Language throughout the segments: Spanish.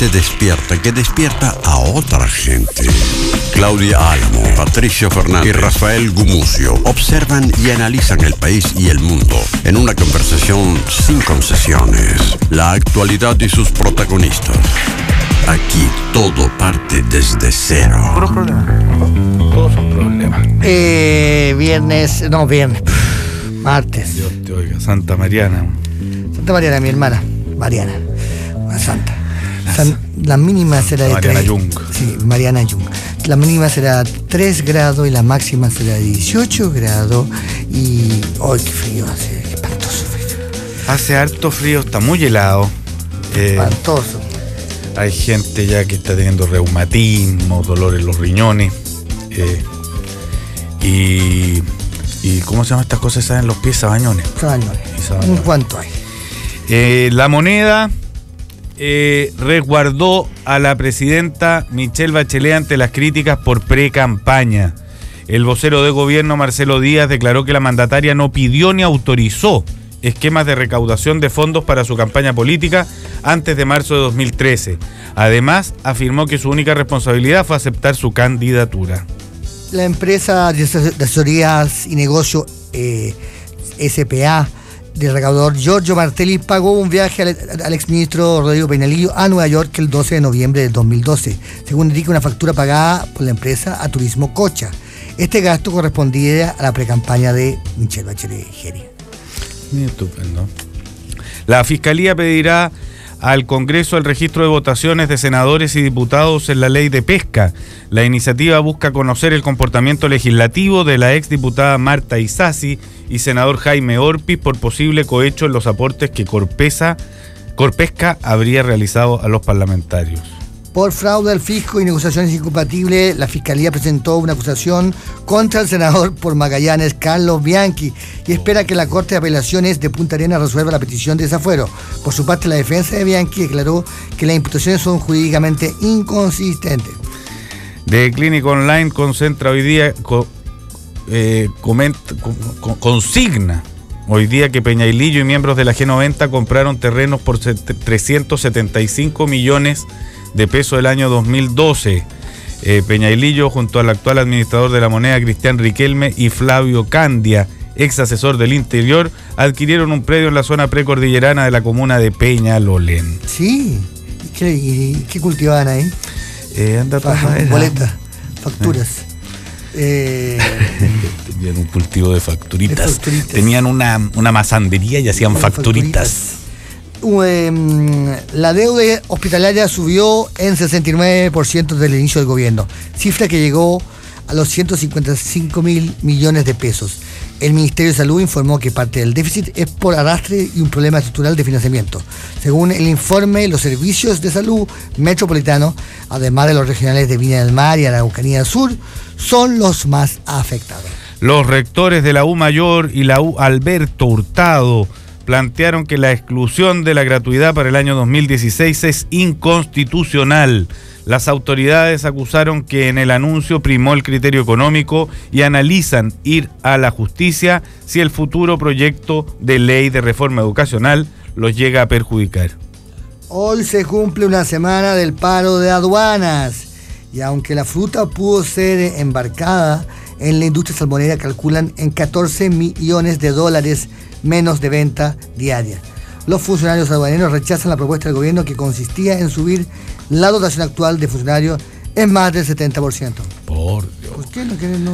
gente despierta que despierta a otra gente. Claudia Álamo, Patricio Fernández y Rafael Gumucio observan y analizan el país y el mundo en una conversación sin concesiones. La actualidad y sus protagonistas. Aquí todo parte desde cero. Puro problema. Todos son problemas. Martes. Dios te oiga, Santa Mariana. Santa Mariana, mi hermana. Mariana, una santa. La mínima será de Mariana 3. Jung. Sí, Mariana Jung. La mínima será 3 grados y la máxima será 18 grados. Y. ¡Ay, qué frío hace! ¡Qué espantoso frío! Hace harto frío, está muy helado. Espantoso. Hay gente ya que está teniendo reumatismo, dolor en los riñones. Y ¿cómo se llaman estas cosas? ¿Saben? Los pies, sabañones. Sabañones. ¿Cuánto hay? La Moneda resguardó a la presidenta Michelle Bachelet ante las críticas por pre-campaña. El vocero de gobierno, Marcelo Díaz, declaró que la mandataria no pidió ni autorizó esquemas de recaudación de fondos para su campaña política antes de marzo de 2013. Además, afirmó que su única responsabilidad fue aceptar su candidatura. La empresa de asesorías y negocio SPA del recaudador Giorgio Martelli pagó un viaje al exministro Rodrigo Peñalillo a Nueva York el 12 de noviembre del 2012, según indica una factura pagada por la empresa a Turismo Cocha. Este gasto correspondía a la precampaña de Michelle Bachelet Geri. Estupendo. La Fiscalía pedirá al Congreso el registro de votaciones de senadores y diputados en la ley de pesca. La iniciativa busca conocer el comportamiento legislativo de la exdiputada Marta Isasi y senador Jaime Orpiz por posible cohecho en los aportes que Corpesca habría realizado a los parlamentarios. Por fraude al fisco y negociaciones incompatibles, la Fiscalía presentó una acusación contra el senador por Magallanes, Carlos Bianchi, y espera que la Corte de Apelaciones de Punta Arenas resuelva la petición de desafuero. Por su parte, la defensa de Bianchi declaró que las imputaciones son jurídicamente inconsistentes. The Clinic Online concentra hoy día, consigna hoy día que Peñailillo y miembros de la G90 compraron terrenos por 375 millones de pesos el año 2012. Peñailillo, junto al actual administrador de la Moneda, Cristian Riquelme, y Flavio Candia, ex asesor del Interior, adquirieron un predio en la zona precordillerana de la comuna de Peñalolén. Sí, ¿y qué cultivaban ahí? Boletas, facturas. Tenían un cultivo de facturitas. Tenían una mazandería y hacían facturitas. La deuda hospitalaria subió en 69% desde el inicio del gobierno, cifra que llegó a los 155.000 millones de pesos. El Ministerio de Salud informó que parte del déficit es por arrastre y un problema estructural de financiamiento. Según el informe, los servicios de salud metropolitanos, además de los regionales de Viña del Mar y Araucanía Sur, son los más afectados. Los rectores de la U Mayor y la U Alberto Hurtado plantearon que la exclusión de la gratuidad para el año 2016 es inconstitucional. Las autoridades acusaron que en el anuncio primó el criterio económico y analizan ir a la justicia si el futuro proyecto de ley de reforma educacional los llega a perjudicar. Hoy se cumple una semana del paro de aduanas y aunque la fruta pudo ser embarcada en la industria salmonera, calculan en $14 millones menos de venta diaria. Los funcionarios aduaneros rechazan la propuesta del gobierno que consistía en subir la dotación actual de funcionarios en más del 70%. Por Dios. ¿Por qué no quieren?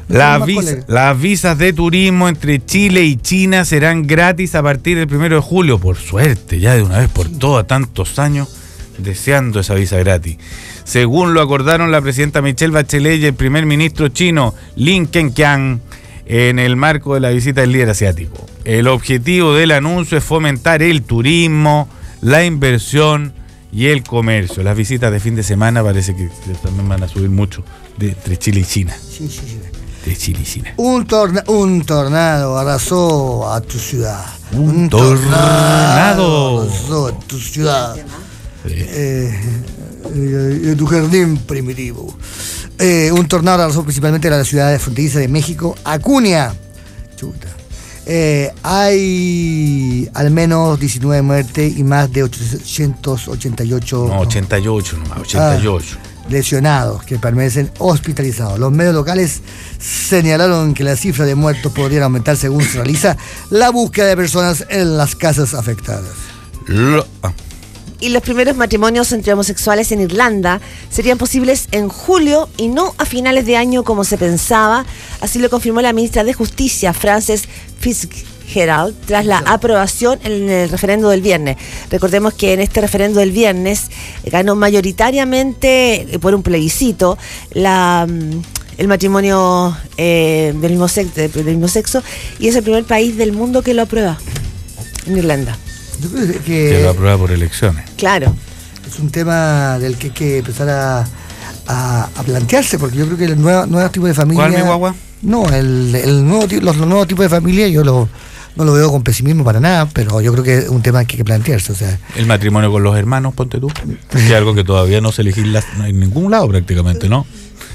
Las visas de turismo entre Chile y China serán gratis a partir del 1 de julio. Por suerte, ya de una vez por todas, tantos años deseando esa visa gratis. Según lo acordaron la presidenta Michelle Bachelet y el primer ministro chino Li Keqiang en el marco de la visita del líder asiático. El objetivo del anuncio es fomentar el turismo, la inversión y el comercio. Las visitas de fin de semana parece que también van a subir mucho entre Chile y China. Sí. De Chile y China. Un tornado arrasó a tu ciudad. Un tornado arrasó a tu ciudad. Sí. Tu jardín primitivo. Un tornado arrasó principalmente a la ciudad de fronteriza de México, Acuña. Chuta. Hay al menos 19 muertes y más de 888... No, 88 nomás, 88. Lesionados que permanecen hospitalizados. Los medios locales señalaron que la cifra de muertos podría aumentar según se realiza la búsqueda de personas en las casas afectadas. Y los primeros matrimonios entre homosexuales en Irlanda serían posibles en julio y no a finales de año como se pensaba. Así lo confirmó la ministra de Justicia, Frances Fitzgerald, tras la aprobación en el referendo del viernes. Recordemos que en este referendo del viernes ganó mayoritariamente por un plebiscito el matrimonio del mismo sexo, y es el primer país del mundo que lo aprueba, en Irlanda. Yo creo que lo aprueba por elecciones. Claro. Es un tema del que hay que empezar a plantearse, porque yo creo que el nuevo tipo de familia... ¿Cuál, mi guagua? No, los nuevos tipos de familia yo no lo veo con pesimismo para nada, pero yo creo que es un tema que hay que plantearse. O sea, el matrimonio con los hermanos, ponte tú, que es algo que todavía no se legisla en ningún lado prácticamente, ¿no?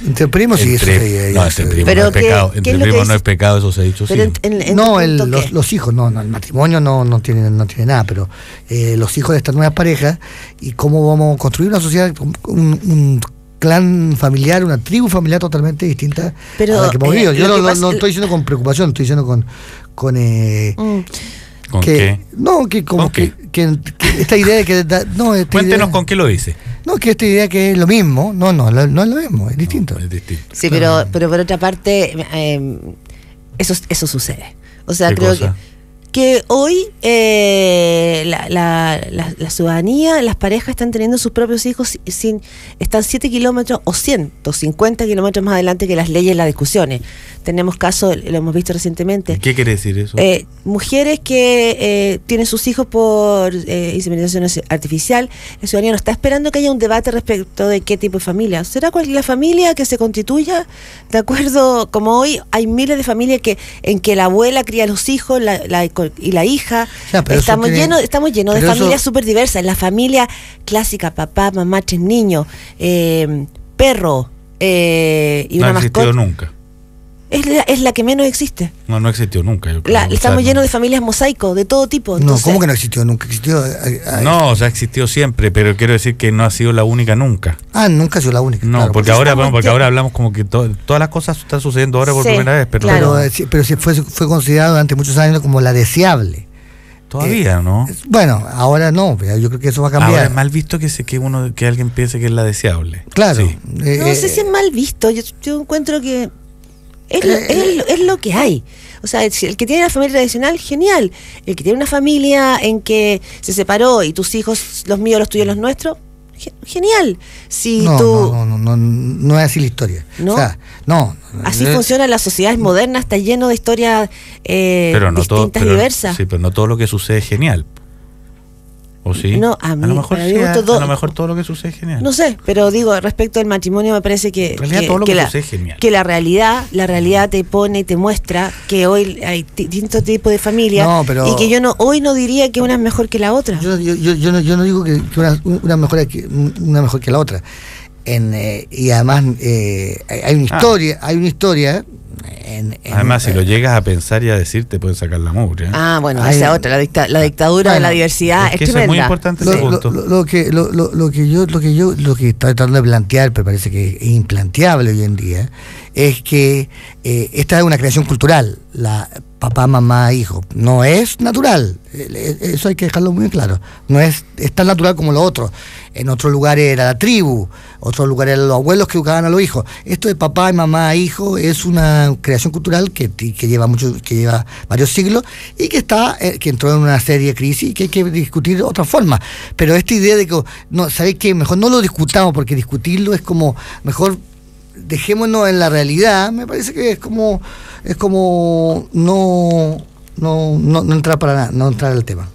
Entre primos sí, eso se... No, entre primos no es pecado. Entre primos no es pecado, eso se ha dicho pero sí. No, los hijos, no, el matrimonio no tiene nada, pero los hijos de estas nuevas parejas y cómo vamos a construir una sociedad, un clan familiar, una tribu familiar totalmente distinta a la que hemos vivido. Yo no estoy diciendo con preocupación, estoy diciendo con ¿Con que, qué? No, que como que esta idea de que... Cuéntenos con qué lo dice. No, que esta idea que es lo mismo, no es lo mismo, es distinto. No, es distinto. Sí, pero por otra parte, eso sucede. O sea, creo que hoy la ciudadanía, las parejas están teniendo sus propios hijos, están 7 kilómetros o 150 kilómetros más adelante que las leyes y las discusiones. Tenemos casos, lo hemos visto recientemente. ¿Qué quiere decir eso? Mujeres que tienen sus hijos por inseminación artificial. La ciudadanía no está esperando que haya un debate respecto de qué tipo de familia. ¿Será cuál la familia que se constituya? De acuerdo, como hoy hay miles de familias en que la abuela cría a los hijos y la hija. Ya, estamos llenos de familias súper diversas. La familia clásica, papá, mamá, 3 niños, perro y una mascota. No ha existido nunca. Es la que menos existe. No existió nunca. Yo creo. Estamos llenos de familias mosaico, de todo tipo. Entonces, ¿cómo que no existió nunca? Existió. No, o sea, existió siempre, pero quiero decir que no ha sido la única nunca. Nunca ha sido la única. No, claro, porque ahora hablamos como que todas las cosas están sucediendo ahora por primera vez, pero claro. Pero fue considerado durante muchos años como la deseable. Todavía, ¿no? Bueno, ahora no, yo creo que eso va a cambiar. Ahora es mal visto que alguien piense que es la deseable. Claro. Sí. No sé si es mal visto. Yo encuentro que es lo que hay. O sea, el que tiene una familia tradicional, genial. El que tiene una familia en que se separó y tus hijos, los míos, los tuyos, los nuestros, genial. Si no es así la historia. ¿No? O sea, no. Así funcionan las sociedades modernas, está lleno de historias distintas y diversas. Sí, pero no todo lo que sucede es genial. ¿O sí? No, a lo mejor sí, a lo mejor todo lo que sucede es genial. No sé, pero digo, respecto al matrimonio me parece que la realidad te pone y te muestra que hoy hay distintos tipos de familias y que hoy no diría que una es mejor que la otra. Yo no digo que una mejor que la otra. Y además hay una historia. Además, si lo llegas a pensar y a decir, te pueden sacar la mugre. Bueno, esa otra, la dictadura de la diversidad es tremenda. Es muy importante ese punto. Lo que estoy tratando de plantear, pero parece que es implanteable hoy en día, es que esta es una creación cultural, la papá, mamá, hijo. No es natural, eso hay que dejarlo muy claro. No es tan natural como lo otro. En otros lugares era la tribu, otros lugares eran los abuelos que educaban a los hijos. Esto de papá, mamá, hijo es una creación cultural que lleva varios siglos y que entró en una serie de crisis y que hay que discutir de otra forma. Pero esta idea de que, ¿sabéis qué? Mejor no lo discutamos, porque discutirlo es como, mejor dejémonos en la realidad. Me parece que es como no entrar para nada, no entrar al tema.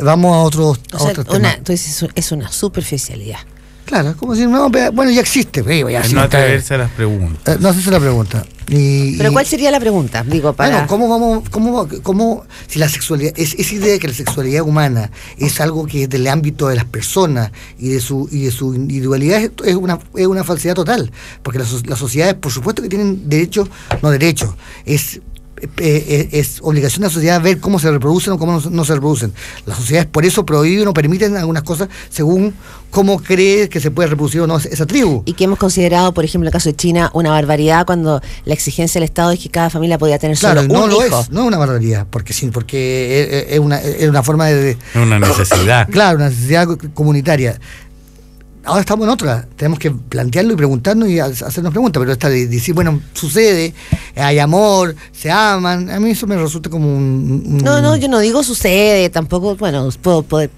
Vamos a otros temas. Entonces es una superficialidad. Claro, es como decir, bueno, ya existe. No atreverse a las preguntas. No hacerse la pregunta. Pero ¿cuál sería la pregunta? Bueno, ¿cómo si la sexualidad, esa idea de que la sexualidad humana es algo que es del ámbito de las personas y de su individualidad es una falsedad total? Porque las sociedades, por supuesto que tienen derechos, es es obligación de la sociedad ver cómo se reproducen o cómo no se reproducen. Las sociedades por eso prohíben o permiten algunas cosas según cómo cree que se puede reproducir o no esa tribu. Y que hemos considerado, por ejemplo, en el caso de China, una barbaridad cuando la exigencia del Estado es que cada familia podía tener solo un hijo. No es una barbaridad, porque es una forma de... Es una necesidad. Claro, una necesidad comunitaria. Ahora estamos en otra, tenemos que plantearlo y preguntarnos y hacernos preguntas, pero esta de decir, bueno, sucede, hay amor, se aman, a mí eso me resulta como un... No, yo no digo sucede, tampoco, bueno,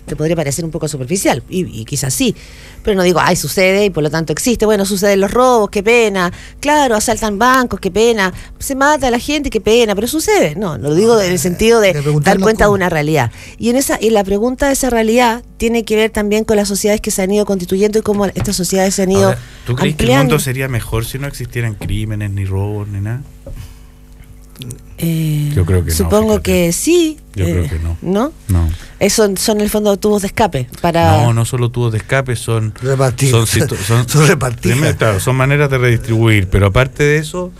te podría parecer un poco superficial, y quizás sí, pero no digo, sucede y por lo tanto existe, bueno, suceden los robos, qué pena, claro, asaltan bancos, qué pena, se mata a la gente, qué pena, pero sucede, no lo digo en el sentido de dar cuenta de una realidad. Y en la pregunta de esa realidad tiene que ver también con las sociedades que se han ido constituyendo y cómo estas sociedades se han ido ampliando. ¿Tú crees que el mundo sería mejor si no existieran crímenes, ni robos, ni nada? Yo creo que supongo no. Que sí. Yo creo que no. ¿No? No. Eso son en el fondo tubos de escape para... No solo tubos de escape, son repartidos. Son repartidos. Claro, son maneras de redistribuir, pero aparte de eso,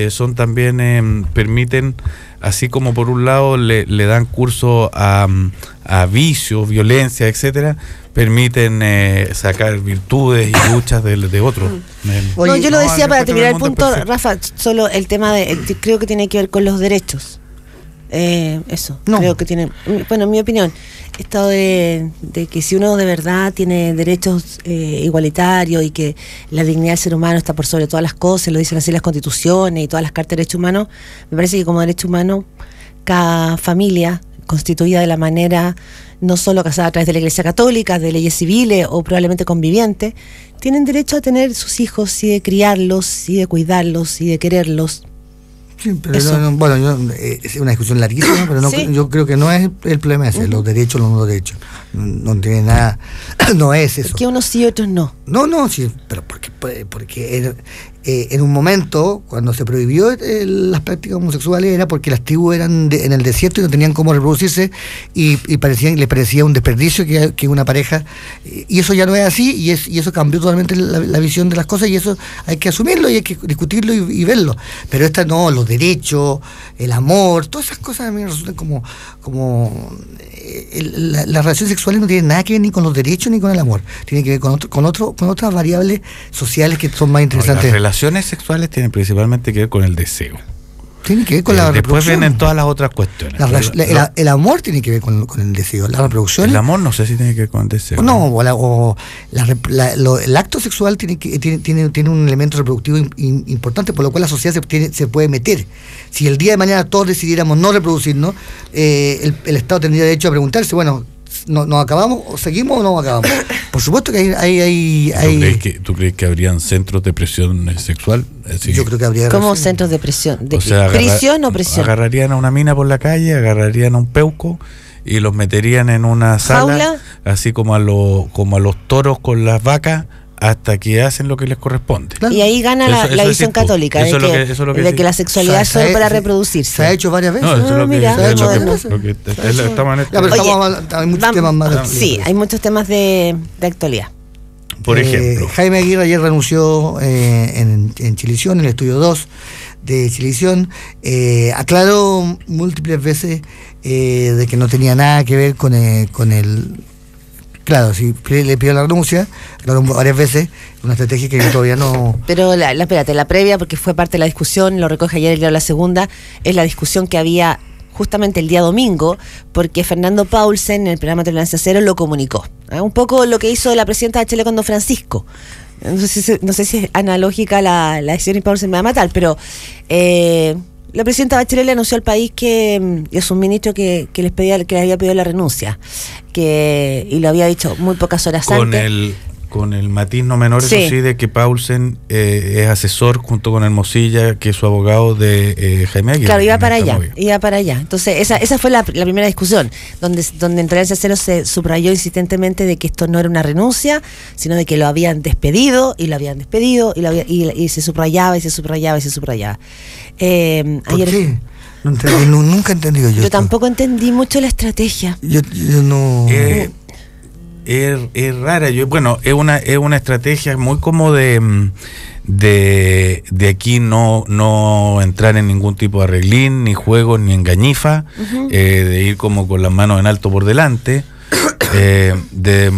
son también permiten, así como por un lado le dan curso a vicios, violencia, etcétera, permiten sacar virtudes y luchas de otros. No, yo lo decía para terminar el punto, Rafa, solo el tema creo que tiene que ver con los derechos. Eso, no. Creo que tiene, bueno, en mi opinión, esto de que si uno de verdad tiene derechos igualitarios y que la dignidad del ser humano está por sobre todas las cosas, lo dicen así las constituciones y todas las cartas de derechos humanos, me parece que como derecho humano, cada familia constituida de la manera no solo casada a través de la Iglesia Católica, de leyes civiles o probablemente convivientes, tienen derecho a tener sus hijos y de criarlos y de cuidarlos y de quererlos. Sí, pero es una discusión larguísima, pero ¿Sí? Yo creo que no es el problema ese, los derechos, los no derechos. No tiene nada, no es eso. Que unos sí y otros no. No, sí, pero porque en un momento, cuando se prohibió las prácticas homosexuales, era porque las tribus eran en el desierto y no tenían cómo reproducirse y les parecía un desperdicio que una pareja, y eso ya no es así, y eso cambió totalmente la visión de las cosas, y eso hay que asumirlo y hay que discutirlo y verlo. Pero los derechos, el amor, todas esas cosas a mí me resultan como las relaciones sexuales no tienen nada que ver ni con los derechos ni con el amor, tienen que ver con otras variables sociales que son más interesantes. Las relaciones sexuales tienen principalmente que ver con el deseo. Tiene que ver con la reproducción. Después vienen todas las otras cuestiones. El amor tiene que ver con el deseo. La reproducción. El amor no sé si tiene que ver con el deseo. El acto sexual tiene un elemento reproductivo importante, por lo cual la sociedad se puede meter. Si el día de mañana todos decidiéramos no reproducirnos, el Estado tendría derecho a preguntarse, bueno, ¿nos acabamos? ¿O seguimos o no acabamos? Por supuesto que hay... ¿Tú crees que habrían centros de presión sexual? Yo creo que habría... ¿Cómo centros de presión? ¿De prisión o presión? Agarrarían a una mina por la calle, agarrarían a un peuco y los meterían en una sala, ¿jaula? Así como a los toros con las vacas, hasta que hacen lo que les corresponde. Claro. Y ahí gana la visión católica de que la sexualidad es solo para reproducirse. Se ha hecho varias veces. No, eso es lo que hay muchos temas más de actualidad. Sí, hay muchos temas de actualidad. Por ejemplo, Jaime Aguirre ayer renunció en Chilevisión, en el estudio 2 de Chilevisión, aclaró múltiples veces de que no tenía nada que ver con el... Claro, si le pidió la renuncia, varias veces, una estrategia que todavía no... Pero espérate, la previa, porque fue parte de la discusión, lo recoge ayer el diario La Segunda, es la discusión que había justamente el día domingo, porque Fernando Paulsen, en el programa Tolerancia Cero, lo comunicó. Un poco lo que hizo la presidenta de Chile con don Francisco. No sé si es analógica la decisión y Paulsen me va a matar, pero... la presidenta Bachelet le anunció al país y a sus ministros que les había pedido la renuncia, y lo había dicho muy pocas horas antes. Con el matiz no menor, sí. Eso sí, de que Paulsen es asesor junto con Hermosilla, que es su abogado de Jaime Aguirre. Claro, iba para allá. Entonces, esa fue la primera discusión, donde en Tolerancia Cero se subrayó insistentemente de que esto no era una renuncia, sino de que lo habían despedido, y y se subrayaba, y se subrayaba, y se subrayaba. ¿Por qué? Nunca he entendido yo. Yo tampoco entendí mucho la estrategia. Yo no... es rara. Es una estrategia muy como de aquí no entrar en ningún tipo de arreglín, ni juegos, ni engañifa, de ir como con las manos en alto por delante, de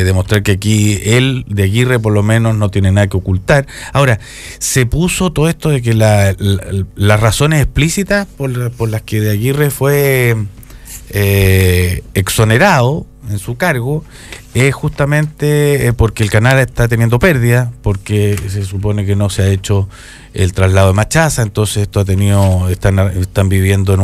demostrar que aquí él, de Aguirre, por lo menos no tiene nada que ocultar. Ahora, se puso todo esto de que las razones explícitas por las que de Aguirre fue exonerado en su cargo es justamente porque el canal está teniendo pérdida, porque se supone que no se ha hecho el traslado de Machaza, entonces esto están viviendo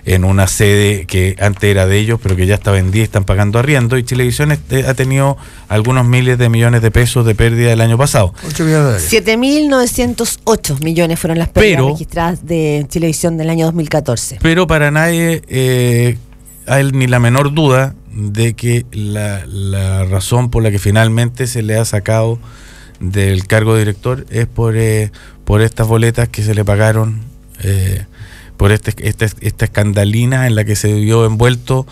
en una sede que antes era de ellos, pero que ya está vendida y están pagando arriendo, y Chilevisión ha tenido algunos miles de millones de pesos de pérdida el año pasado. 7.908 millones fueron las pérdidas registradas de Chilevisión del año 2014. Pero para nadie hay ni la menor duda de que la razón por la que finalmente se le ha sacado del cargo de director es por estas boletas que se le pagaron, por esta escandalina en la que se vio envuelto,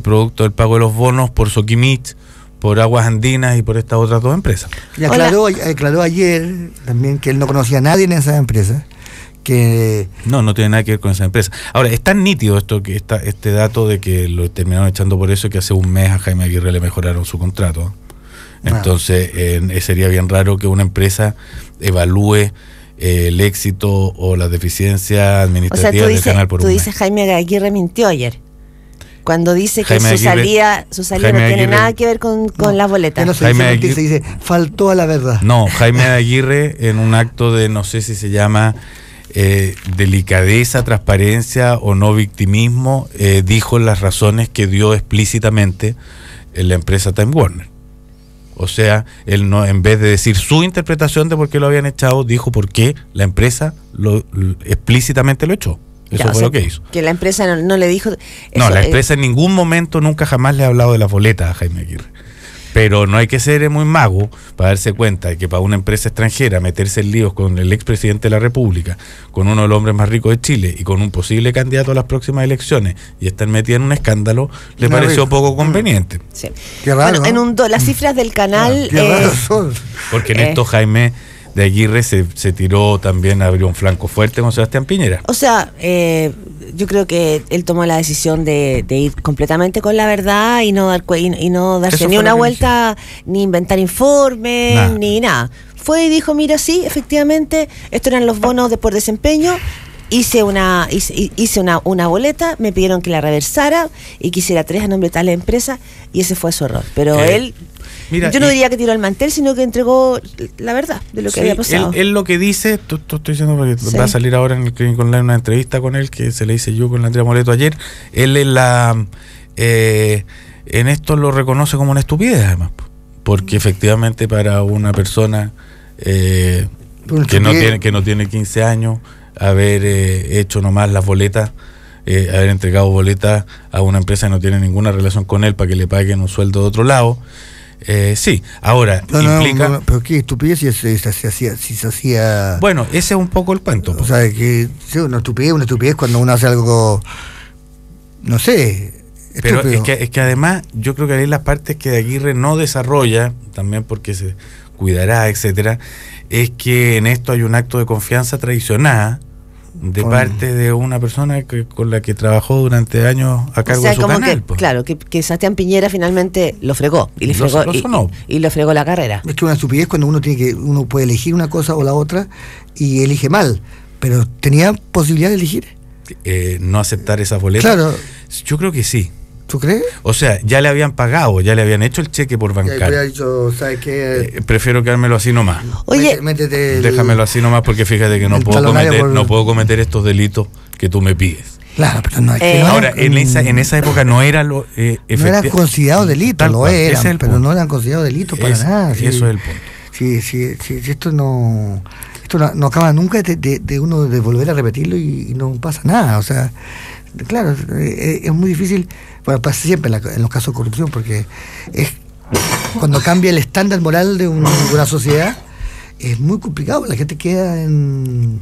producto del pago de los bonos por Soquimich, por Aguas Andinas y por estas otras dos empresas. Y aclaró ayer también que él no conocía a nadie en esas empresas. Que no tiene nada que ver con esa empresa. Ahora, es tan nítido este dato de que lo terminaron echando por eso, que hace un mes a Jaime Aguirre le mejoraron su contrato. Entonces, sería bien raro que una empresa evalúe el éxito o la deficiencia administrativa del canal por un mes. Tú dices Jaime Aguirre mintió ayer, cuando dice que su salida no tiene nada que ver con las boletas. No se dice, faltó a la verdad. No, Jaime Aguirre, en un acto de, no sé si se llama delicadeza, transparencia o no victimismo, dijo las razones que dio explícitamente en la empresa Time Warner. O sea, él no, en vez de decir su interpretación de por qué lo habían echado, dijo por qué la empresa explícitamente lo echó. Eso fue lo que hizo. Que la empresa no le dijo... La empresa en ningún momento, nunca jamás le ha hablado de la boleta a Jaime Aguirre. Pero no hay que ser muy mago para darse cuenta de que para una empresa extranjera meterse en líos con el expresidente de la República, con uno de los hombres más ricos de Chile y con un posible candidato a las próximas elecciones y estar metida en un escándalo, le pareció poco conveniente. Sí. Qué raro, ¿no? Las cifras del canal... Qué raro son. Porque en esto Jaime de Aguirre se tiró también, abrió un flanco fuerte con Sebastián Piñera. O sea, yo creo que él tomó la decisión de ir completamente con la verdad y no darse ni una vuelta, ni inventar informes, ni nada. Fue y dijo, mira, sí, efectivamente, estos eran los bonos por desempeño. Hice una boleta, me pidieron que la reversara y que hiciera 3 a nombre de tal empresa, y ese fue su error. Pero él... Mira, yo no diría que tiró el mantel, sino que entregó la verdad de lo que había pasado. Él lo que dice, estoy diciendo porque va a salir ahora en el Clínico Online una entrevista con él que se le hice yo con la Andrea Moleto ayer. Él en esto lo reconoce como una estupidez, además, porque efectivamente para una persona que no tiene 15 años, haber hecho nomás las boletas, haber entregado boletas a una empresa que no tiene ninguna relación con él para que le paguen un sueldo de otro lado. Sí, ahora implica... pero qué estupidez si se hacía... Bueno, ese es un poco el cuento. O sea, que una estupidez cuando uno hace algo, no sé, pero estúpido. es que además yo creo que hay las partes que de Aguirre no desarrolla, también porque se cuidará, etcétera, es que en esto hay un acto de confianza traicionada de parte de una persona con la que trabajó durante años a cargo de su canal. Claro, que Sebastián Piñera finalmente lo fregó y le fregó la carrera. Es que una estupidez cuando uno puede elegir una cosa o la otra y elige mal, pero tenía posibilidad de elegir. No aceptar esa boleta. Claro. Yo creo que sí. ¿Tú crees? O sea, ya le habían pagado, ya le habían hecho el cheque por bancar. Ya dicho, ¿sabes qué? Prefiero quedármelo así nomás. Oye, déjamelo así nomás porque fíjate que no puedo cometer estos delitos que tú me pides. Claro, pero no hay ahora, en esa época no era lo... no eran considerados delitos, lo eran, pero no eran considerados delitos para nada. Eso es el punto. Sí, esto no acaba nunca de uno de volver a repetirlo y no pasa nada. O sea, claro, es muy difícil, bueno, pasa siempre en los casos de corrupción, porque es cuando cambia el estándar moral de una sociedad, es muy complicado, la gente queda en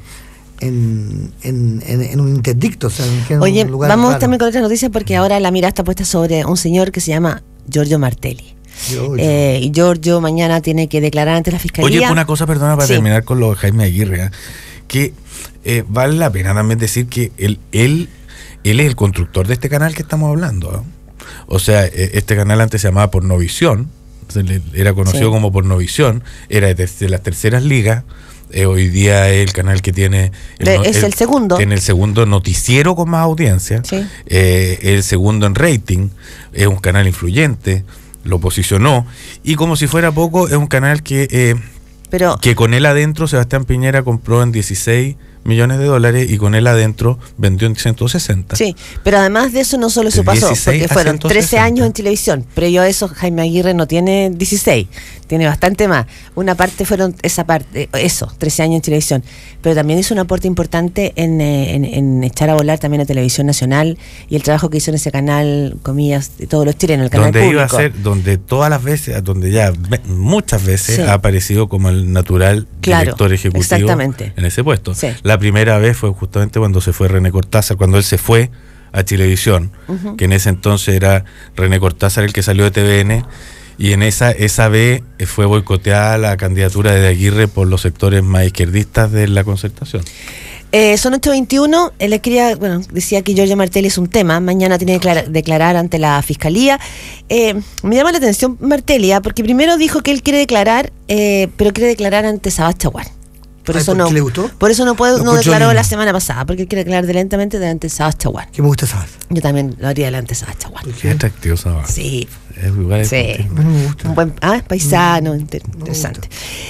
un interdicto. O sea, oye, vamos también con otra noticia, porque ahora la mirada está puesta sobre un señor que se llama Giorgio Martelli. Giorgio mañana tiene que declarar ante la fiscalía. Oye, una cosa, perdona, para terminar con lo de Jaime Aguirre, que vale la pena también decir que él es el constructor de este canal que estamos hablando. O sea, este canal antes se llamaba Pornovisión, era conocido como Pornovisión, era de las terceras ligas. Hoy día es el canal que tiene el segundo. Tiene el segundo noticiero con más audiencia, el segundo en rating, es un canal influyente, lo posicionó, y como si fuera poco, es un canal que con él adentro Sebastián Piñera compró en 16 millones de dólares y con él adentro vendió en 160. Sí, pero además de eso no solo eso pasó, porque fueron 13 años en televisión. Previo a eso, Jaime Aguirre no tiene 16, tiene bastante más. Una parte fueron 13 años en televisión, pero también hizo un aporte importante en echar a volar también a Televisión Nacional y el trabajo que hizo en ese canal, comillas, de todos los chilenos, el canal público. Iba a ser, donde todas las veces, donde ya muchas veces ha aparecido como el natural director ejecutivo en ese puesto. Sí. La primera vez fue justamente cuando se fue René Cortázar, cuando él se fue a Chilevisión, que en ese entonces era René Cortázar el que salió de TVN, y en esa vez fue boicoteada la candidatura de Aguirre por los sectores más izquierdistas de la Concertación. Son 8:21, decía que Giorgio Martelli es un tema, mañana tiene que declarar ante la fiscalía. Me llama la atención Martelli, porque primero dijo que él quiere declarar, pero quiere declarar ante Sabás Chaguán. Por eso no declaró la semana pasada, porque él quiere declarar lentamente delante de Sabás Chaguán. ¿Qué me gusta Sabás? Yo también lo haría delante de Sabás Chaguán. Qué atractivo Sabás. Sí. Sí. No me gusta. Un buen paisano, interesante.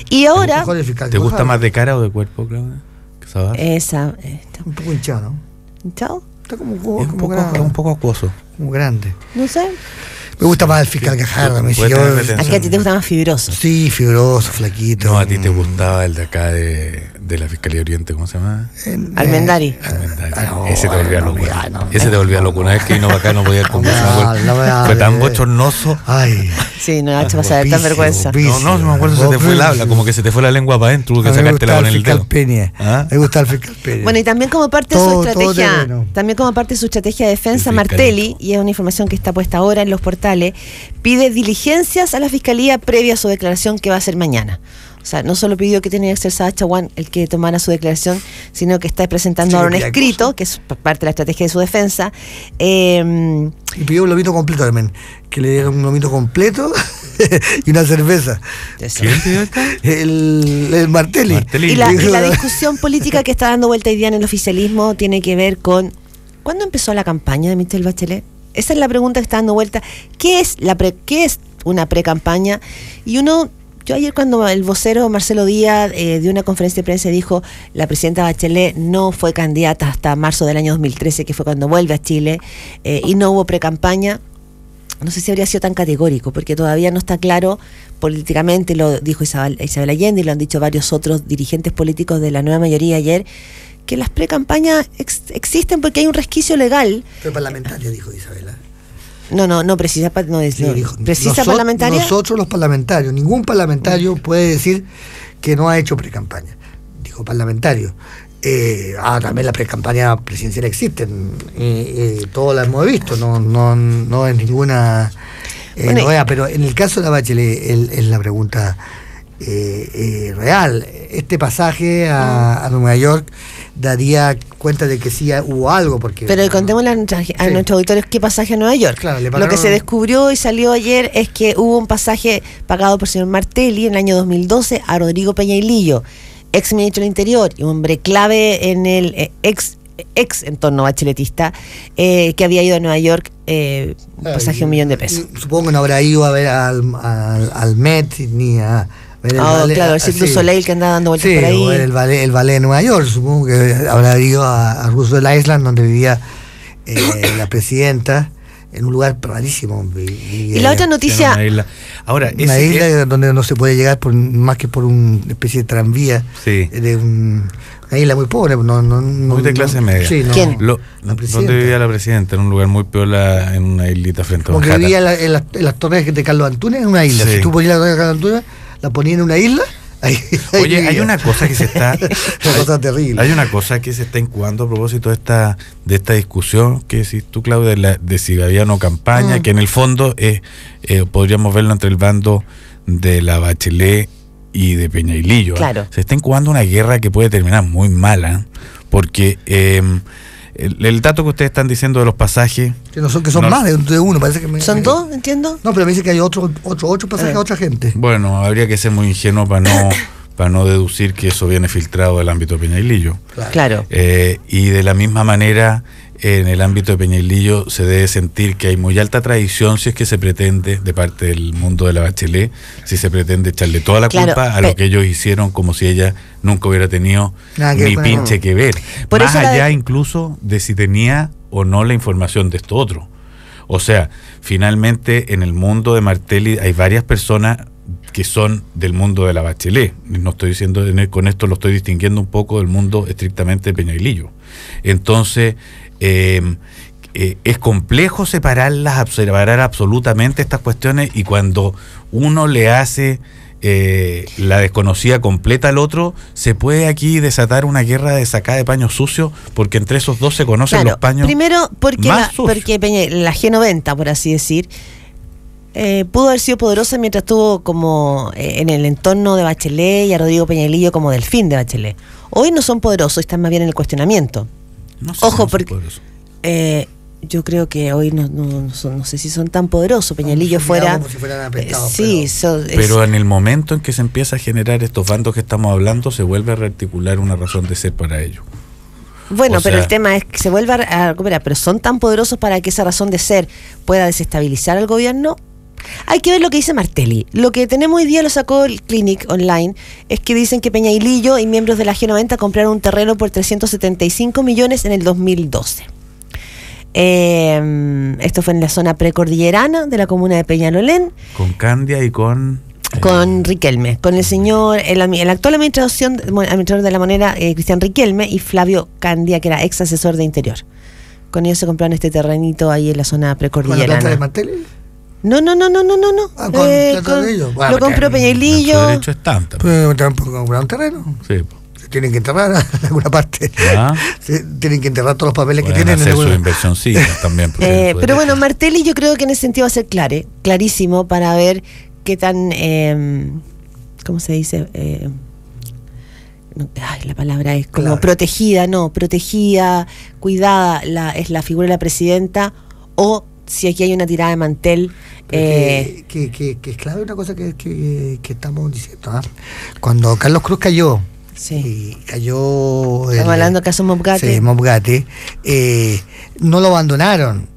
Y ahora... ¿Te gusta más de cara o de cuerpo, Claudia? Un poco hinchado, ¿no? ¿Hinchado? Está como un poco acuoso. Como grande. No sé. Me gusta más el fiscal Gajardo. ¿A ti te gusta más fibroso? Sí, fibroso, flaquito. No, a ti te gustaba el de acá de la Fiscalía Oriente, ¿cómo se llama? Almendari. Ese te volvía loco. Ese te volvía loco. Una vez que vino para acá no podía conversar. Fue tan bochornoso. Ay. Sí, no, Nacho, vas a ver tan vergüenza. No, me acuerdo, se te fue el habla, como que se te fue la lengua para adentro, que sacártela con el dedo. Me gusta el fiscal Peña. Bueno, y también como parte de su estrategia de defensa, Martelli, y es una información que está puesta ahora en los portales, pide diligencias a la fiscalía previa a su declaración que va a ser mañana. O sea, no solo pidió que tenía que ser Sabás Chaguán el que tomara su declaración, sino que está presentando ahora un escrito, que es parte de la estrategia de su defensa. Y pidió un lomito completo también, que le dieran un lomito completo y una cerveza. ¿Quién pidió esto? El Martelli. Y la discusión política que está dando vuelta hoy día en el oficialismo tiene que ver con ¿cuándo empezó la campaña de Michelle Bachelet? Esa es la pregunta que está dando vuelta. ¿Qué es una pre-campaña? Y yo ayer cuando el vocero Marcelo Díaz dio una conferencia de prensa y dijo la presidenta Bachelet no fue candidata hasta marzo del año 2013, que fue cuando vuelve a Chile, y no hubo pre-campaña, no sé si habría sido tan categórico, porque todavía no está claro políticamente, lo dijo Isabel Allende y lo han dicho varios otros dirigentes políticos de la nueva mayoría ayer, que las pre-campañas existen porque hay un resquicio legal. Fue parlamentaria, dijo Isabela. No precisa parlamentaria. Nosotros los parlamentarios, ningún parlamentario puede decir que no ha hecho pre-campaña. Dijo parlamentario. También la pre-campaña presidencial existen, todos la hemos visto, no es ninguna novedad, pero en el caso de la Bachelet es la pregunta real. Este pasaje a Nueva York daría cuenta de que sí hubo algo, pero contémosle a nuestros auditores qué pasaje a Nueva York. Claro, lo que se descubrió y salió ayer es que hubo un pasaje pagado por el señor Martelli en el año 2012 a Rodrigo Peñailillo, ex ministro del Interior y hombre clave en el ex entorno bacheletista, que había ido a Nueva York, un pasaje de $1 millón. Supongo que no habrá ido a ver al Met ni a el Cirque du Soleil que andaba dando vueltas por ahí. O el ballet de Nueva York, supongo que habrá ido a Roosevelt Island, donde vivía la presidenta, en un lugar rarísimo. Y la otra noticia... Una isla donde no se puede llegar más que por una especie de tranvía. Sí. Una isla muy pobre. Muy de clase media. Sí, ¿Quién? ¿Dónde vivía la presidenta? En un lugar muy piola, en una islita frente a Manhattan. Porque vivía en las torres de Carlos Antunes, en una isla. Sí. Si tú ponías la torre de Carlos Antunes, la ponías en una isla, Oye, hay una cosa que se está... Una cosa terrible. Hay una cosa que se está incubando a propósito de esta discusión que decís tú, Claudia, de si había o no campaña, que en el fondo podríamos verlo entre el bando de la Bachelet y de Peña y Lillo. Claro. Se está incubando una guerra que puede terminar muy mala, porque el dato que ustedes están diciendo de los pasajes... Que son más de uno, parece que... ¿Son dos, entiendo? No, pero me dice que hay ocho pasajes a otra gente. Bueno, habría que ser muy ingenuo para no deducir que eso viene filtrado del ámbito de Peña y Lillo. Claro. Y de la misma manera, en el ámbito de Peña y Lillo se debe sentir que hay muy alta tradición si es que se pretende, de parte del mundo de la Bachelet, si se pretende echarle toda la culpa a lo que ellos hicieron, como si ella nunca hubiera tenido ni pinche que ver. Por más allá incluso de si tenía o no la información de esto otro. O sea, finalmente en el mundo de Martelli hay varias personas que son del mundo de la Bachelet. No estoy diciendo, con esto lo estoy distinguiendo un poco del mundo estrictamente de Peña y Lillo. Entonces, es complejo separar absolutamente estas cuestiones, y cuando uno le hace la desconocida completa al otro, se puede aquí desatar una guerra de sacada de paños sucios, porque entre esos dos se conocen los paños. Primero, porque la G90, por así decir, pudo haber sido poderosa mientras estuvo como en el entorno de Bachelet y a Rodrigo Peña y Lillo como delfín de Bachelet. Hoy no son poderosos, están más bien en el cuestionamiento. No sé. Ojo, porque yo creo que hoy no sé si son tan poderosos. Peña y Lillo fuera... Como si fueran apretados, pero en el momento en que se empieza a generar estos bandos que estamos hablando, se vuelve a rearticular una razón de ser para ellos. Bueno, pero el tema es que se vuelve a recuperar, pero ¿son tan poderosos para que esa razón de ser pueda desestabilizar al gobierno? Hay que ver lo que dice Martelli. Lo que tenemos hoy día, lo sacó el Clinic Online, es que dicen que Peña y Lillo y miembros de la G90 compraron un terreno por 375 millones en el 2012. Esto fue en la zona precordillerana de la comuna de Peñalolén. Con Candia y con Riquelme, con el señor, el actual administrador de la moneda, Cristian Riquelme, y Flavio Candia, que era ex asesor de Interior. Con ellos se compraron este terrenito ahí en la zona precordillerana. ¿Con la planta de Martelli? No. Lo compró Peña y Lillo. Su derecho es tanto. Pero tampoco comprar un terreno. Sí. Se tienen que enterrar en alguna parte. Tienen que enterrar todos los papeles que tienen. Hacer su inversión también. Pero bueno, Martelli yo creo que en ese sentido va a ser clarísimo para ver qué tan, ¿cómo se dice? La palabra es como protegida, cuidada es la figura de la presidenta, o si aquí hay una tirada de mantel. Que es clave una cosa que estamos diciendo. Cuando Carlos Cruz cayó, estamos hablando del caso Mobgate. Sí, Mobgate, no lo abandonaron,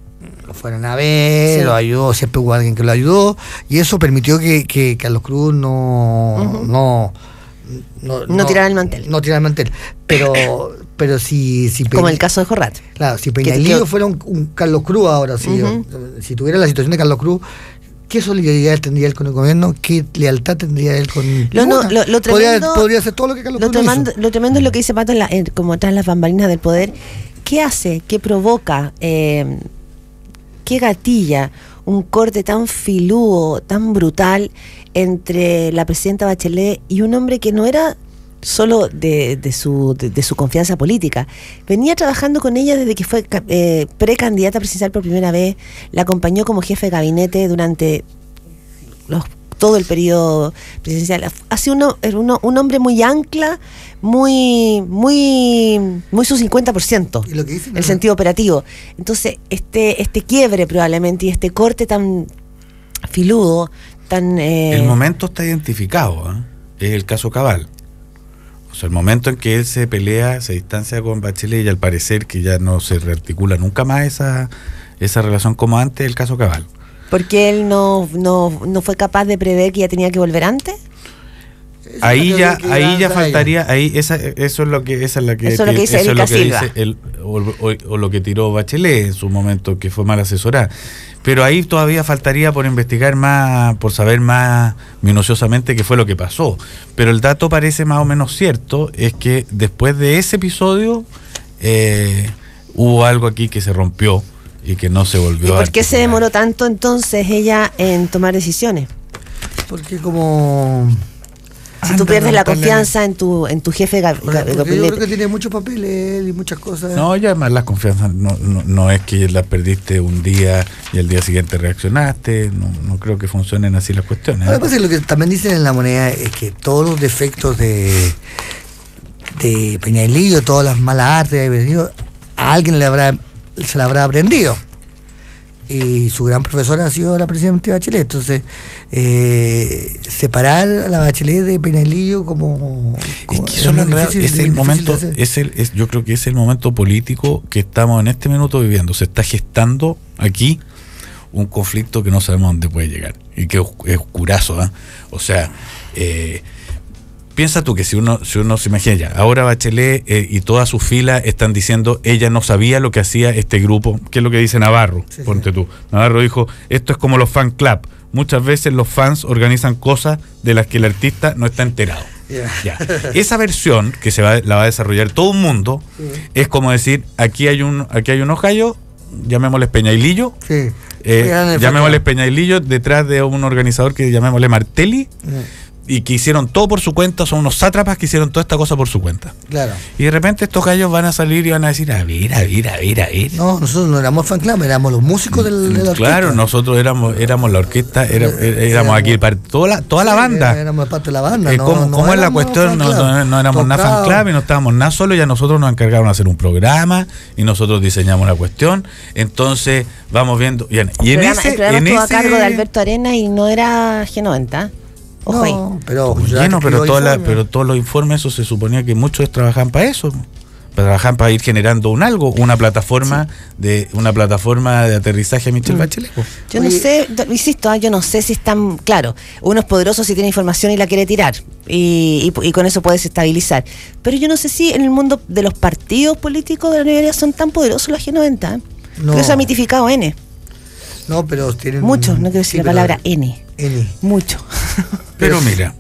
lo fueron a ver, lo ayudó, siempre hubo alguien que lo ayudó, y eso permitió que Carlos Cruz no tirara el mantel. No tirara el mantel. Pero si como el caso de Jorrat. Claro, si Peña y Lillo fuera un Carlos Cruz ahora, si tuviera la situación de Carlos Cruz, ¿qué solidaridad tendría él con el gobierno? ¿Qué lealtad tendría él con lo tremendo, podría hacer todo lo que Carlos Cruz hizo. Lo tremendo es lo que dice Pato como tras las bambalinas del poder. ¿Qué hace? ¿Qué provoca? ¿Qué gatilla un corte tan filudo, tan brutal entre la presidenta Bachelet y un hombre que no era solo de su confianza política? Venía trabajando con ella desde que fue precandidata presidencial por primera vez, la acompañó como jefe de gabinete durante todo el periodo presidencial. Ha sido un hombre muy ancla, muy su 50%, ¿Y lo que dicen, el sentido operativo. Entonces, este quiebre probablemente y este corte tan filudo, tan... El momento está identificado, es el caso Cabal. O sea, el momento en que él se pelea, se distancia con Bachelet, y al parecer que ya no se rearticula nunca más esa relación como antes, el caso Cabal. ¿Porque él no fue capaz de prever que ya tenía que volver antes? Ahí ya faltaría, eso es lo que dice o lo que tiró Bachelet en su momento, que fue mal asesorada. Pero ahí todavía faltaría por investigar más, por saber más minuciosamente qué fue lo que pasó. Pero el dato parece más o menos cierto, es que después de ese episodio hubo algo aquí que se rompió y que no se volvió a... ¿Y por qué se demoró tanto entonces ella en tomar decisiones? Porque como Si tú pierdes la confianza en tu jefe de gabinete. Yo creo que tiene muchos papeles y muchas cosas. No, y además la confianza no es que la perdiste un día y al día siguiente reaccionaste. No creo que funcionen así las cuestiones. Lo que pasa es que lo que también dicen en La Moneda es que todos los defectos de Peña y Lillo, todas las malas artes, a alguien se la habrá aprendido. Y su gran profesora ha sido la presidenta Bachelet. Entonces, separar a la Bachelet de Peña y Lillo como es que eso es el momento, yo creo que es el momento político que estamos en este minuto viviendo. Se está gestando aquí un conflicto que no sabemos dónde puede llegar y que es oscurazo, ¿eh? O sea, piensa tú que si uno se imagina ya, ahora Bachelet y toda su fila están diciendo, ella no sabía lo que hacía este grupo, que es lo que dice Navarro, sí, ponte tú. Navarro dijo, esto es como los fan club. Muchas veces los fans organizan cosas de las que el artista no está enterado. Ya. Esa versión que la va a desarrollar todo un mundo, es como decir, aquí hay unos gallos, llamémosles Peña y Lillo, llamémosles Peña y Lillo, detrás de un organizador que llamémosle Martelli, y que hicieron todo por su cuenta, son unos sátrapas que hicieron toda esta cosa por su cuenta. Claro. Y de repente estos gallos van a salir y van a decir, a ver. No, nosotros no éramos fan club, éramos los músicos de la orquesta. Claro, nosotros éramos la orquesta, éramos aquí toda la banda. Éramos parte de la banda. ¿Cómo es la cuestión? No éramos nada fan club y no estábamos nada solos, ya nosotros nos encargaron de hacer un programa y nosotros diseñamos la cuestión. Entonces vamos viendo. Y el programa estuvo a cargo de Alberto Arenas y no era G90. No, pero todos los informes, eso se suponía que muchos trabajaban para eso, para ir generando una plataforma de aterrizaje a Michelle Bachelet. Yo no sé, insisto, yo no sé si están, claro, uno es poderoso si tiene información y la quiere tirar y con eso puedes estabilizar, pero yo no sé si en el mundo de los partidos políticos de la universidad son tan poderosos los G90. Creo que eso ha mitificado N. No, pero tienen mucho, no quiero decir la palabra N. Mucho. Pero mira,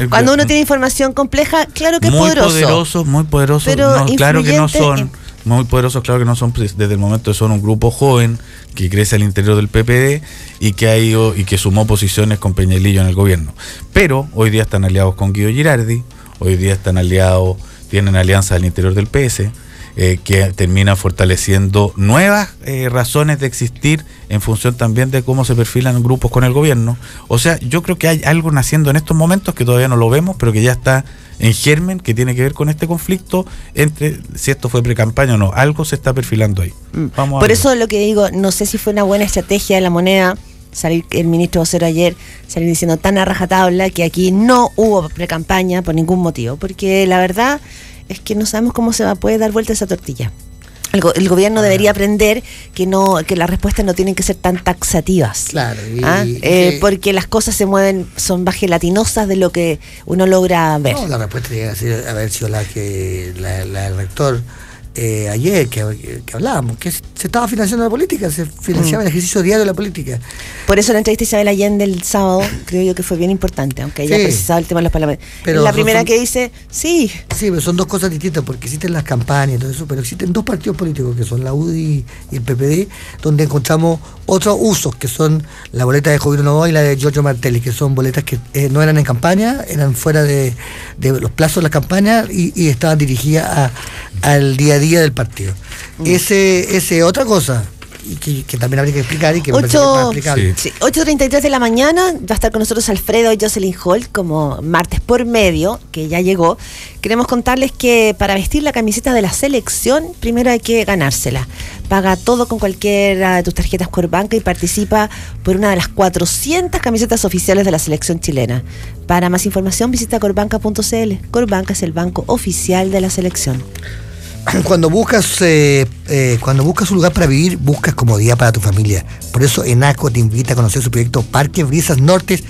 cuando uno tiene información compleja, claro que es poderoso. Muy poderosos, pero claro que no son. Muy poderosos, claro que no son, desde el momento que son un grupo joven que crece al interior del PPD y que ha ido y que sumó posiciones con Peña y Lillo en el gobierno. Pero hoy día están aliados con Guido Girardi, hoy día tienen alianzas al interior del PS. Que termina fortaleciendo nuevas razones de existir en función también de cómo se perfilan grupos con el gobierno. O sea, yo creo que hay algo naciendo en estos momentos que todavía no lo vemos, pero que ya está en germen, que tiene que ver con este conflicto entre si esto fue pre-campaña o no. Algo se está perfilando ahí. Por eso lo que digo, no sé si fue una buena estrategia de La Moneda salir el ministro vocero ayer, salir diciendo tan a rajatabla que aquí no hubo pre-campaña por ningún motivo, porque la verdad es que no sabemos cómo se puede dar vuelta esa tortilla. El gobierno debería aprender que las respuestas no tienen que ser tan taxativas. Claro. Porque las cosas se mueven, son más gelatinosas de lo que uno logra ver. No, la respuesta tiene que haber sido la del rector ayer, que hablábamos, que se estaba financiando la política, se financiaba el ejercicio diario de la política. Por eso la entrevista de Isabel Allende el sábado creo yo que fue bien importante, aunque ella precisaba el tema de los parlamentos. Pero la primera que dice, sí, pero son dos cosas distintas, porque existen las campañas y todo eso, pero existen dos partidos políticos, que son la UDI y el PPD, donde encontramos otros usos, que son la boleta de Jovino Novoa y la de Giorgio Martelli, que son boletas que no eran en campaña, eran fuera de los plazos de la campaña y estaban dirigidas al día a día del partido. Ese otra cosa que también habría que explicar y que me parece que es más explicable. Sí. 8:33 de la mañana va a estar con nosotros Alfredo y Jocelyn Holt como martes por medio, que ya llegó. Queremos contarles que para vestir la camiseta de la selección primero hay que ganársela. Paga todo con cualquiera de tus tarjetas Corbanca y participa por una de las 400 camisetas oficiales de la selección chilena. Para más información visita corbanca.cl. Corbanca es el banco oficial de la selección. Cuando buscas un lugar para vivir, buscas comodidad para tu familia. Por eso ENACO te invita a conocer su proyecto Parque Brisas Norte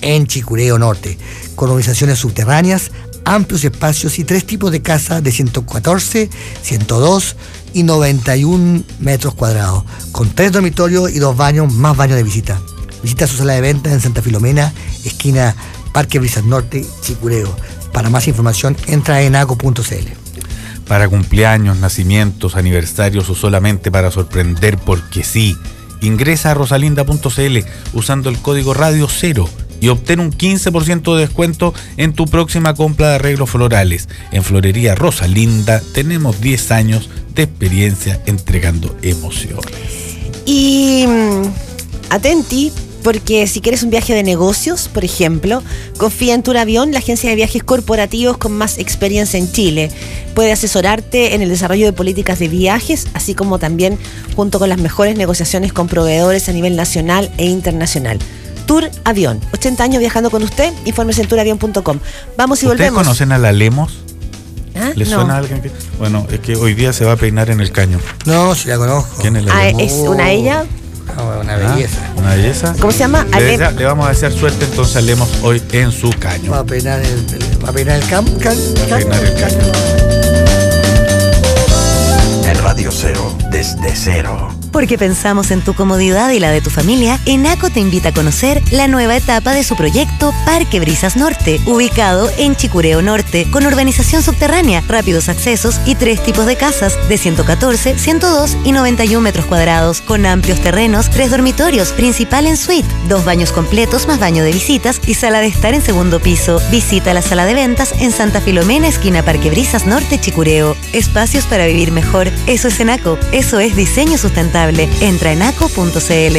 en Chicureo Norte, con urbanizaciones subterráneas, amplios espacios y 3 tipos de casas de 114, 102 y 91 metros cuadrados, con 3 dormitorios y 2 baños más baños de visita. Visita su sala de venta en Santa Filomena, esquina Parque Brisas Norte, Chicureo. Para más información, entra a enaco.cl. Para cumpleaños, nacimientos, aniversarios o solamente para sorprender porque sí. Ingresa a rosalinda.cl usando el código Radio 0 y obtén un 15% de descuento en tu próxima compra de arreglos florales. En Florería Rosa Linda tenemos 10 años de experiencia entregando emociones. Y atenti, porque si quieres un viaje de negocios, por ejemplo, confía en Turavión, la agencia de viajes corporativos con más experiencia en Chile. Puede asesorarte en el desarrollo de políticas de viajes, así como también junto con las mejores negociaciones con proveedores a nivel nacional e internacional. Turavión, 80 años viajando con usted, infórmese en turavión.com. Vamos y volvemos. ¿Ustedes conocen a la Lemos? ¿Ah? ¿Le suena a alguien? Bueno, es que hoy día se va a peinar en el caño. No, sí la conozco. ¿Quién es la Lemos? ¿Es una ella? No, una belleza. ¿Una belleza? ¿Cómo se llama? Le vamos a hacer suerte entonces a Lemos hoy en su caño. Va a peinar el caño. En Radio Cero, desde cero. Porque pensamos en tu comodidad y la de tu familia, ENACO te invita a conocer la nueva etapa de su proyecto Parque Brisas Norte, ubicado en Chicureo Norte, con urbanización subterránea, rápidos accesos y 3 tipos de casas de 114, 102 y 91 metros cuadrados, con amplios terrenos, 3 dormitorios, principal en suite, 2 baños completos más baño de visitas y sala de estar en segundo piso. Visita la sala de ventas en Santa Filomena, esquina Parque Brisas Norte, Chicureo. Espacios para vivir mejor. Eso es ENACO. Eso es diseño sustentable. Entra en enaco.cl.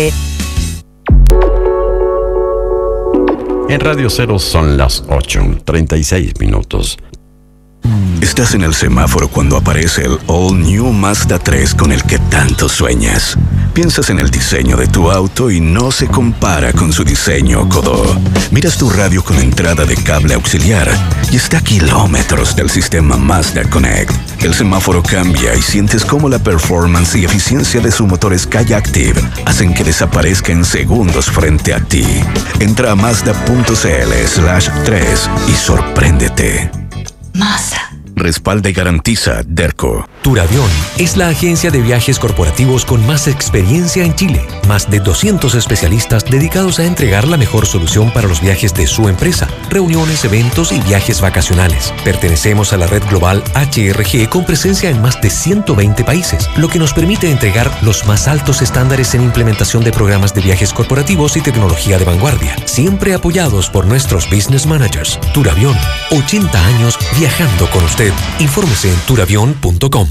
En Radio Cero son las 8:36 minutos. Estás en el semáforo cuando aparece el All New Mazda 3 con el que tanto sueñas. Piensas en el diseño de tu auto y no se compara con su diseño codo. Miras tu radio con entrada de cable auxiliar y está a kilómetros del sistema Mazda Connect. El semáforo cambia y sientes cómo la performance y eficiencia de su motor Skyactiv hacen que desaparezca en segundos frente a ti. Entra a Mazda.cl/3 y sorpréndete. Mazda. Respalda y garantiza Derco. Turavión es la agencia de viajes corporativos con más experiencia en Chile. Más de 200 especialistas dedicados a entregar la mejor solución para los viajes de su empresa, reuniones, eventos y viajes vacacionales. Pertenecemos a la red global HRG con presencia en más de 120 países, lo que nos permite entregar los más altos estándares en implementación de programas de viajes corporativos y tecnología de vanguardia, siempre apoyados por nuestros business managers. Turavión, 80 años viajando con usted. Infórmese en turavión.com.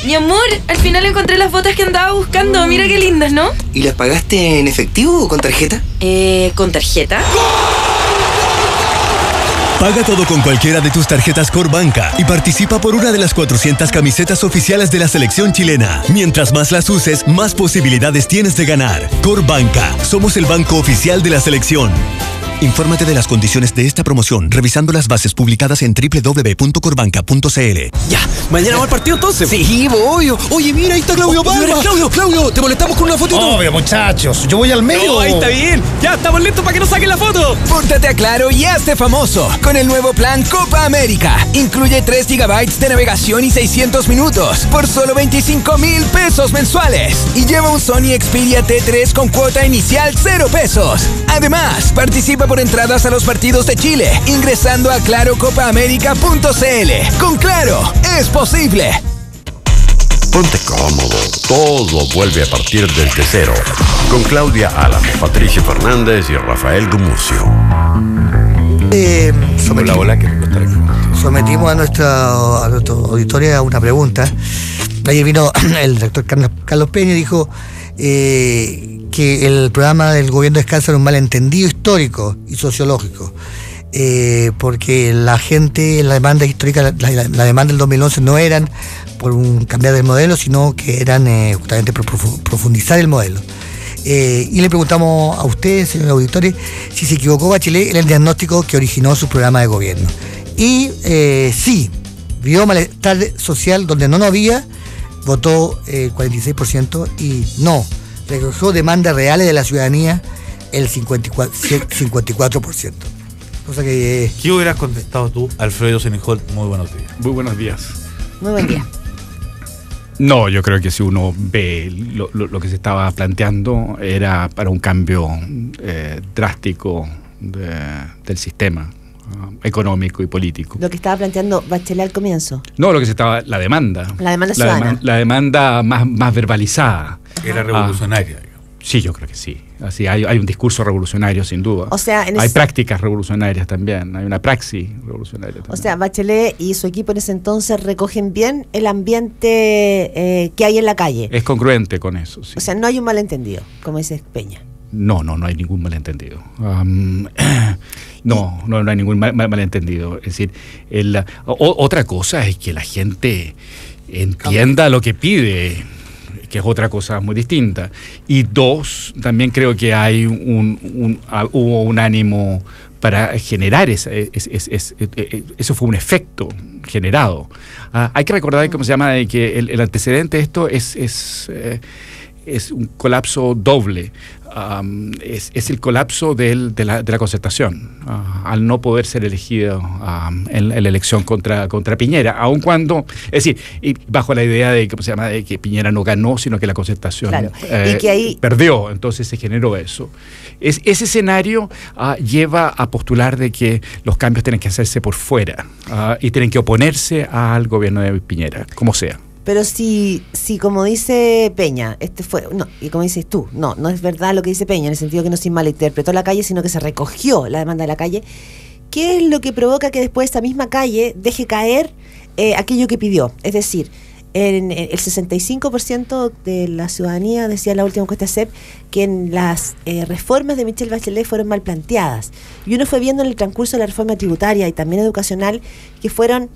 Mi amor, al final encontré las botas que andaba buscando. Mira qué lindas, ¿no? ¿Y las pagaste en efectivo o con tarjeta? ¿Con tarjeta? Paga todo con cualquiera de tus tarjetas Corbanca y participa por una de las 400 camisetas oficiales de la selección chilena. Mientras más las uses, más posibilidades tienes de ganar. Corbanca, somos el banco oficial de la selección. Infórmate de las condiciones de esta promoción revisando las bases publicadas en www.corbanca.cl. Ya, mañana va al partido entonces. Sí, obvio. Oye, mira, ahí está Claudio Palma. Claudio, ¿te molestamos con una fotito? Obvio, muchachos, yo voy al medio. No, ahí está bien. Ya, estamos listos para que nos saquen la foto. Pórtate a Claro y hazte famoso con el nuevo plan Copa América. Incluye 3 GB de navegación y 600 minutos por solo 25,000 pesos mensuales. Y lleva un Sony Xperia T3 con cuota inicial 0 pesos. Además, participa por entradas a los partidos de Chile ingresando a clarocopaamerica.cl. Con Claro, es posible. Ponte cómodo, todo vuelve a partir desde cero. Con Claudia Álamo, Patricia Fernández y Rafael Gumucio. Sometimos a nuestro auditorio a una pregunta. Ayer vino el doctor Carlos Peña y dijo que el programa del gobierno descansa en un malentendido histórico y sociológico, porque la demanda histórica, la demanda del 2011 no eran por un cambiar del modelo, sino que eran justamente por profundizar el modelo. Y le preguntamos a ustedes, señor auditores, si se equivocó Bachelet en el diagnóstico que originó su programa de gobierno. Y sí, vio malestar social donde no había, votó 46%, y no, recogió demandas reales de la ciudadanía el 54%. Cosa que... ¿Qué hubieras contestado tú, Alfredo Senijol? Muy buenos días. Muy buenos días. Muy buen día. No, yo creo que si uno ve lo que se estaba planteando era para un cambio drástico del sistema económico y político. Lo que estaba planteando Bachelet al comienzo. No, lo que se estaba, la demanda. La demanda ciudadana. La demanda más verbalizada. Era revolucionaria. Sí, yo creo que sí. Así hay un discurso revolucionario, sin duda. O sea, hay prácticas revolucionarias también, hay una praxis revolucionaria también. O sea, Bachelet y su equipo en ese entonces recogen bien el ambiente que hay en la calle. Es congruente con eso, sí. O sea, no hay un malentendido, como dice Peña. No hay ningún malentendido. No hay ningún malentendido. Es decir, otra cosa es que la gente entienda lo que pide, que es otra cosa muy distinta. Y dos, también creo que hay hubo un ánimo para generar eso fue un efecto generado. Hay que recordar, ¿cómo se llama?, de que el antecedente de esto es un colapso doble. Es el colapso de la concertación, al no poder ser elegido en la elección contra Piñera, aun cuando, es decir, y bajo la idea de, ¿cómo se llama?, de que Piñera no ganó, sino que la concertación y que ahí perdió, entonces se generó eso. Ese escenario lleva a postular de que los cambios tienen que hacerse por fuera y tienen que oponerse al gobierno de Piñera, como sea. Pero si como dice Peña, y como dices tú, no es verdad lo que dice Peña, en el sentido que no se malinterpretó la calle, sino que se recogió la demanda de la calle, ¿qué es lo que provoca que después esa misma calle deje caer aquello que pidió? Es decir, el 65% de la ciudadanía decía en la última encuesta CEP que en las reformas de Michelle Bachelet fueron mal planteadas. Y uno fue viendo en el transcurso de la reforma tributaria y también educacional que fueron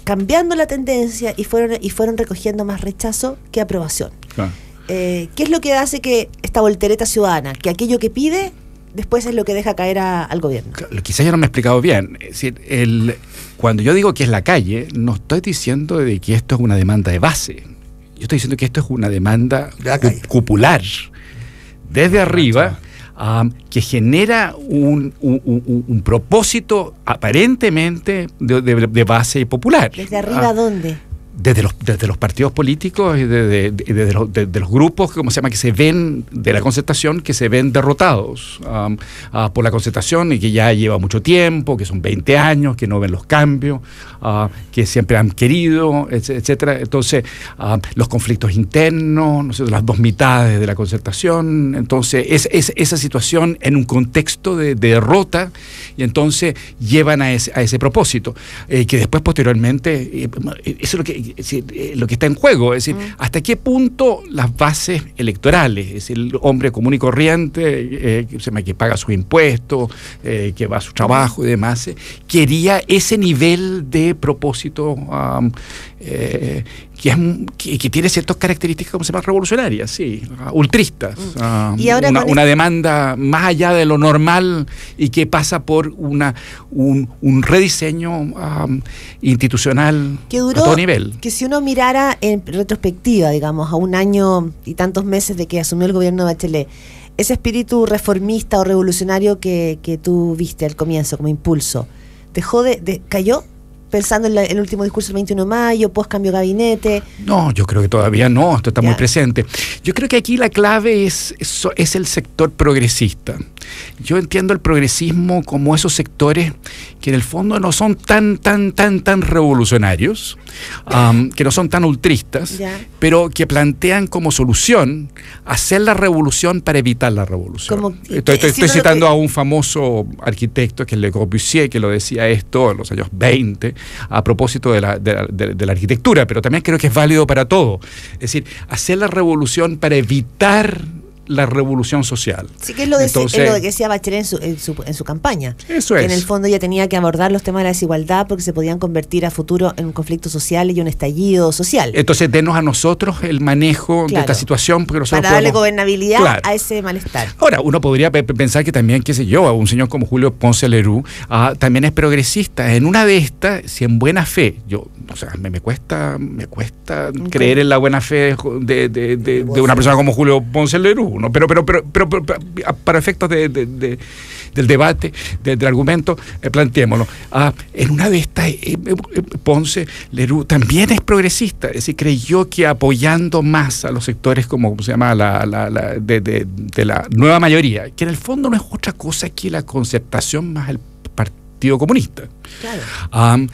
cambiando la tendencia y fueron recogiendo más rechazo que aprobación. Claro. ¿Qué es lo que hace que esta voltereta ciudadana, que aquello que pide después es lo que deja caer al gobierno? Quizás yo no me he explicado bien. Es decir, cuando yo digo que es la calle, no estoy diciendo de que esto es una demanda de base. Yo estoy diciendo que esto es una demanda cupular, desde arriba, que genera un propósito aparentemente de base popular. ¿Desde arriba dónde? Desde los partidos políticos y de los grupos, ¿cómo se llama?, que se ven de la concertación, que se ven derrotados por la concertación y que ya lleva mucho tiempo, que son 20 años, que no ven los cambios, que siempre han querido, etcétera. Entonces, los conflictos internos, no sé, las dos mitades de la concertación. Entonces, esa situación en un contexto de derrota, y entonces llevan a ese propósito, que después posteriormente, eso es lo que está en juego, es decir, hasta qué punto las bases electorales, es decir, el hombre común y corriente, que paga sus impuestos, que va a su trabajo y demás, quería ese nivel de propósito que tiene ciertas características, como se llama, revolucionarias, sí, ultristas. Y ahora una demanda más allá de lo normal y que pasa por un rediseño institucional que duró, a todo nivel. Que si uno mirara en retrospectiva, digamos, a un año y tantos meses de que asumió el gobierno de Bachelet, ese espíritu reformista o revolucionario que tú viste al comienzo como impulso, ¿cayó? Pensando en el último discurso del 21 de mayo, post cambio de gabinete. No, yo creo que todavía no, esto está muy presente. Yo creo que aquí la clave es el sector progresista. Yo entiendo el progresismo como esos sectores que en el fondo no son tan revolucionarios, que no son tan ultristas, pero que plantean como solución hacer la revolución para evitar la revolución. Estoy citando a un famoso arquitecto que es Le Corbusier, que lo decía esto en los años 20, a propósito de la arquitectura, pero también creo que es válido para todo. Es decir, hacer la revolución para evitar la revolución social. Sí, que es lo que decía Bachelet en su campaña. Eso que en el fondo ya tenía que abordar los temas de la desigualdad porque se podían convertir a futuro en un conflicto social y un estallido social. Entonces, denos a nosotros el manejo de esta situación, porque nosotros para darle gobernabilidad a ese malestar. Ahora, uno podría pensar que también, qué sé yo, un señor como Julio Ponce Lerú también es progresista. En una de estas, si en buena fe, me cuesta creer en la buena fe de una persona como Julio Ponce Lerú, ¿no? Pero para efectos del debate, del argumento, planteémoslo. En una de estas, Ponce Lerú también es progresista, es decir, creyó que apoyando más a los sectores como se llama de la nueva mayoría, que en el fondo no es otra cosa que la concertación más el Partido Comunista. Claro.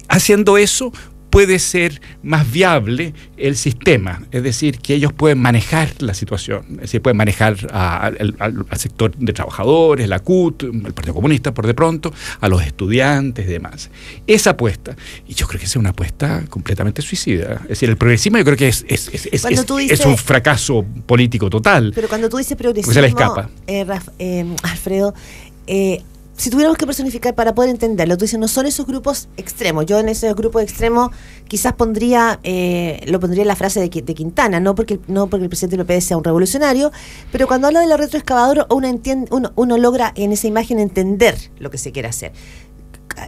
Haciendo eso, puede ser más viable el sistema, es decir, que ellos pueden manejar la situación, es decir, pueden manejar al sector de trabajadores, la CUT, el Partido Comunista por de pronto, a los estudiantes y demás. Esa apuesta, y yo creo que es una apuesta completamente suicida, es decir, el progresismo yo creo que es un fracaso político total. Pero cuando tú dices progresismo, se le escapa. Alfredo, si tuviéramos que personificar para poder entenderlo, tú dices, no son esos grupos extremos. Yo en ese grupo extremo quizás lo pondría en la frase de Quintana, no porque el presidente López sea un revolucionario, pero cuando habla de la retroexcavadora uno logra en esa imagen entender lo que se quiere hacer.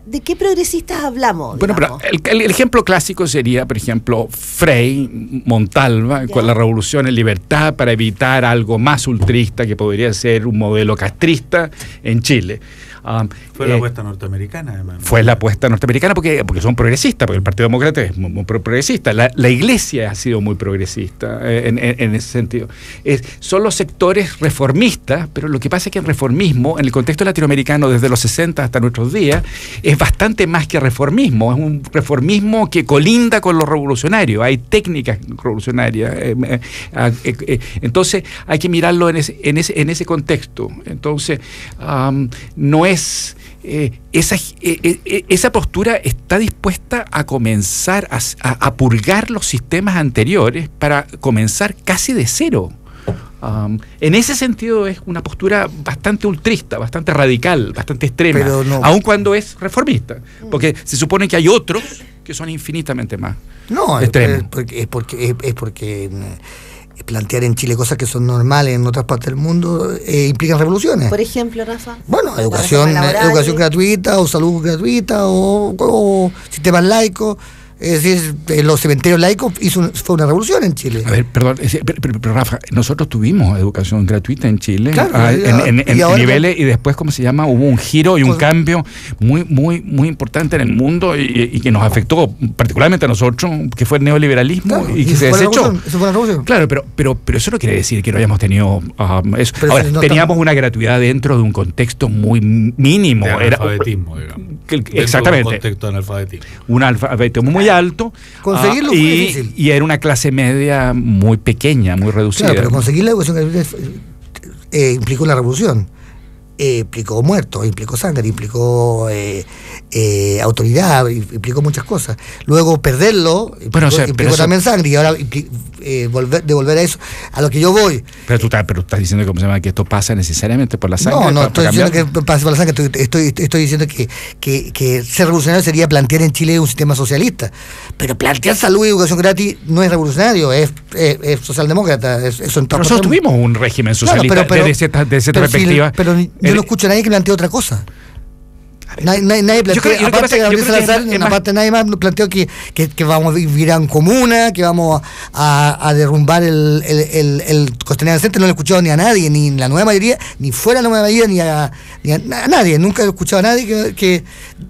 ¿De qué progresistas hablamos? Bueno, pero el ejemplo clásico sería, por ejemplo, Frei Montalva, con la revolución en libertad para evitar algo más ultrista que podría ser un modelo castrista en Chile. Fue la apuesta norteamericana, además. Fue la apuesta norteamericana porque son progresistas, porque el Partido Demócrata es muy progresista. La Iglesia ha sido muy progresista en ese sentido. Son los sectores reformistas, pero lo que pasa es que el reformismo, en el contexto latinoamericano desde los 60 hasta nuestros días, es bastante más que reformismo. Es un reformismo que colinda con lo revolucionario. Hay técnicas revolucionarias. Entonces hay que mirarlo en ese contexto. Entonces no es esa postura está dispuesta a comenzar a purgar los sistemas anteriores para comenzar casi de cero. En ese sentido es una postura bastante ultrista, bastante radical, bastante extrema, aun cuando es reformista, porque se supone que hay otros que son infinitamente más extremos. Es porque plantear en Chile cosas que son normales en otras partes del mundo implican revoluciones. Por ejemplo, Rafa. Bueno, educación gratuita o salud gratuita o sistemas laicos. Es decir, los cementerios laicos fue una revolución en Chile. A ver, perdón, pero Rafa, nosotros tuvimos educación gratuita en Chile, claro, en niveles, y después, ¿cómo se llama? Hubo un giro y un cambio muy importante en el mundo y que nos afectó particularmente a nosotros, que fue el neoliberalismo, claro, y que se desechó. Eso fue una revolución. Claro, pero eso no quiere decir que no hayamos tenido eso. Ahora, teníamos una gratuidad dentro de un contexto muy mínimo. Era analfabetismo, digamos. Exactamente. Un contexto de analfabetismo. Un alfabetismo muy alto. Conseguirlo fue difícil. Y era una clase media muy pequeña, muy reducida. Claro, pero conseguir la educación gratuita implicó una revolución. Implicó muertos, implicó sangre, implicó autoridad, implicó muchas cosas. Luego perderlo implicó también sangre, y ahora devolver a eso, a lo que yo voy. Pero tú estás diciendo que esto pasa necesariamente por la sangre. No estoy diciendo que pase por la sangre, estoy diciendo que ser revolucionario sería plantear en Chile un sistema socialista. Pero plantear salud y educación gratis no es revolucionario, es socialdemócrata. Nosotros tuvimos un régimen socialista, claro, de esa perspectiva. Pero yo no escucho a nadie que plantee otra cosa. Nadie planteó, aparte de Gabriel Salazar, nadie más planteó que vamos a vivir en comuna, que vamos a derrumbar el Costanera Centro. No lo he escuchado ni a nadie, ni en la nueva mayoría, ni fuera de la nueva mayoría, ni a nadie. Nunca he escuchado a nadie que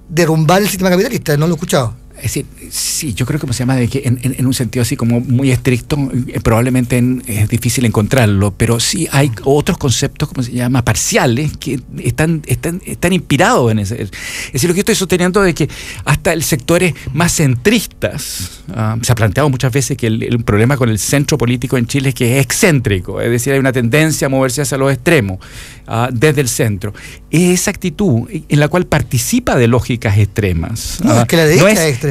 derrumbar el sistema capitalista, no lo he escuchado. Es decir, sí, yo creo que se llama de que en un sentido así como muy estricto, probablemente es difícil encontrarlo, pero sí hay otros conceptos, como se llama, parciales, que están inspirados en ese. Es decir, lo que yo estoy sosteniendo de que hasta el sectores más centristas, se ha planteado muchas veces que el problema con el centro político en Chile es que es excéntrico, es decir, hay una tendencia a moverse hacia los extremos desde el centro. Es esa actitud en la cual participa de lógicas extremas. No, es que la derecha es extrema.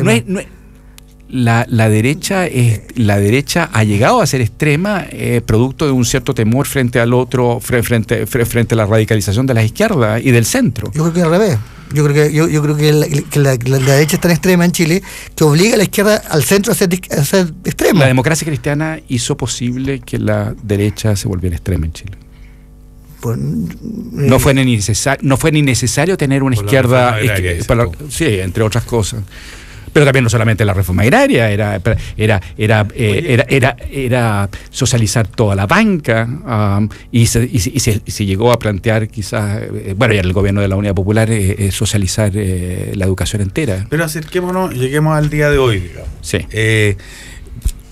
La derecha ha llegado a ser extrema producto de un cierto temor frente al otro, frente a la radicalización de la izquierda y del centro. Yo creo que al revés. Yo creo que la derecha es tan extrema en Chile que obliga a la izquierda al centro a ser extrema. La democracia cristiana hizo posible que la derecha se volviera extrema en Chile. No fue ni necesario tener una izquierda, sí, entre otras cosas. Pero también no solamente la reforma agraria, era socializar toda la banca, y se llegó a plantear quizás, ya en el gobierno de la Unidad Popular, socializar la educación entera. Pero lleguemos al día de hoy, digamos. Sí.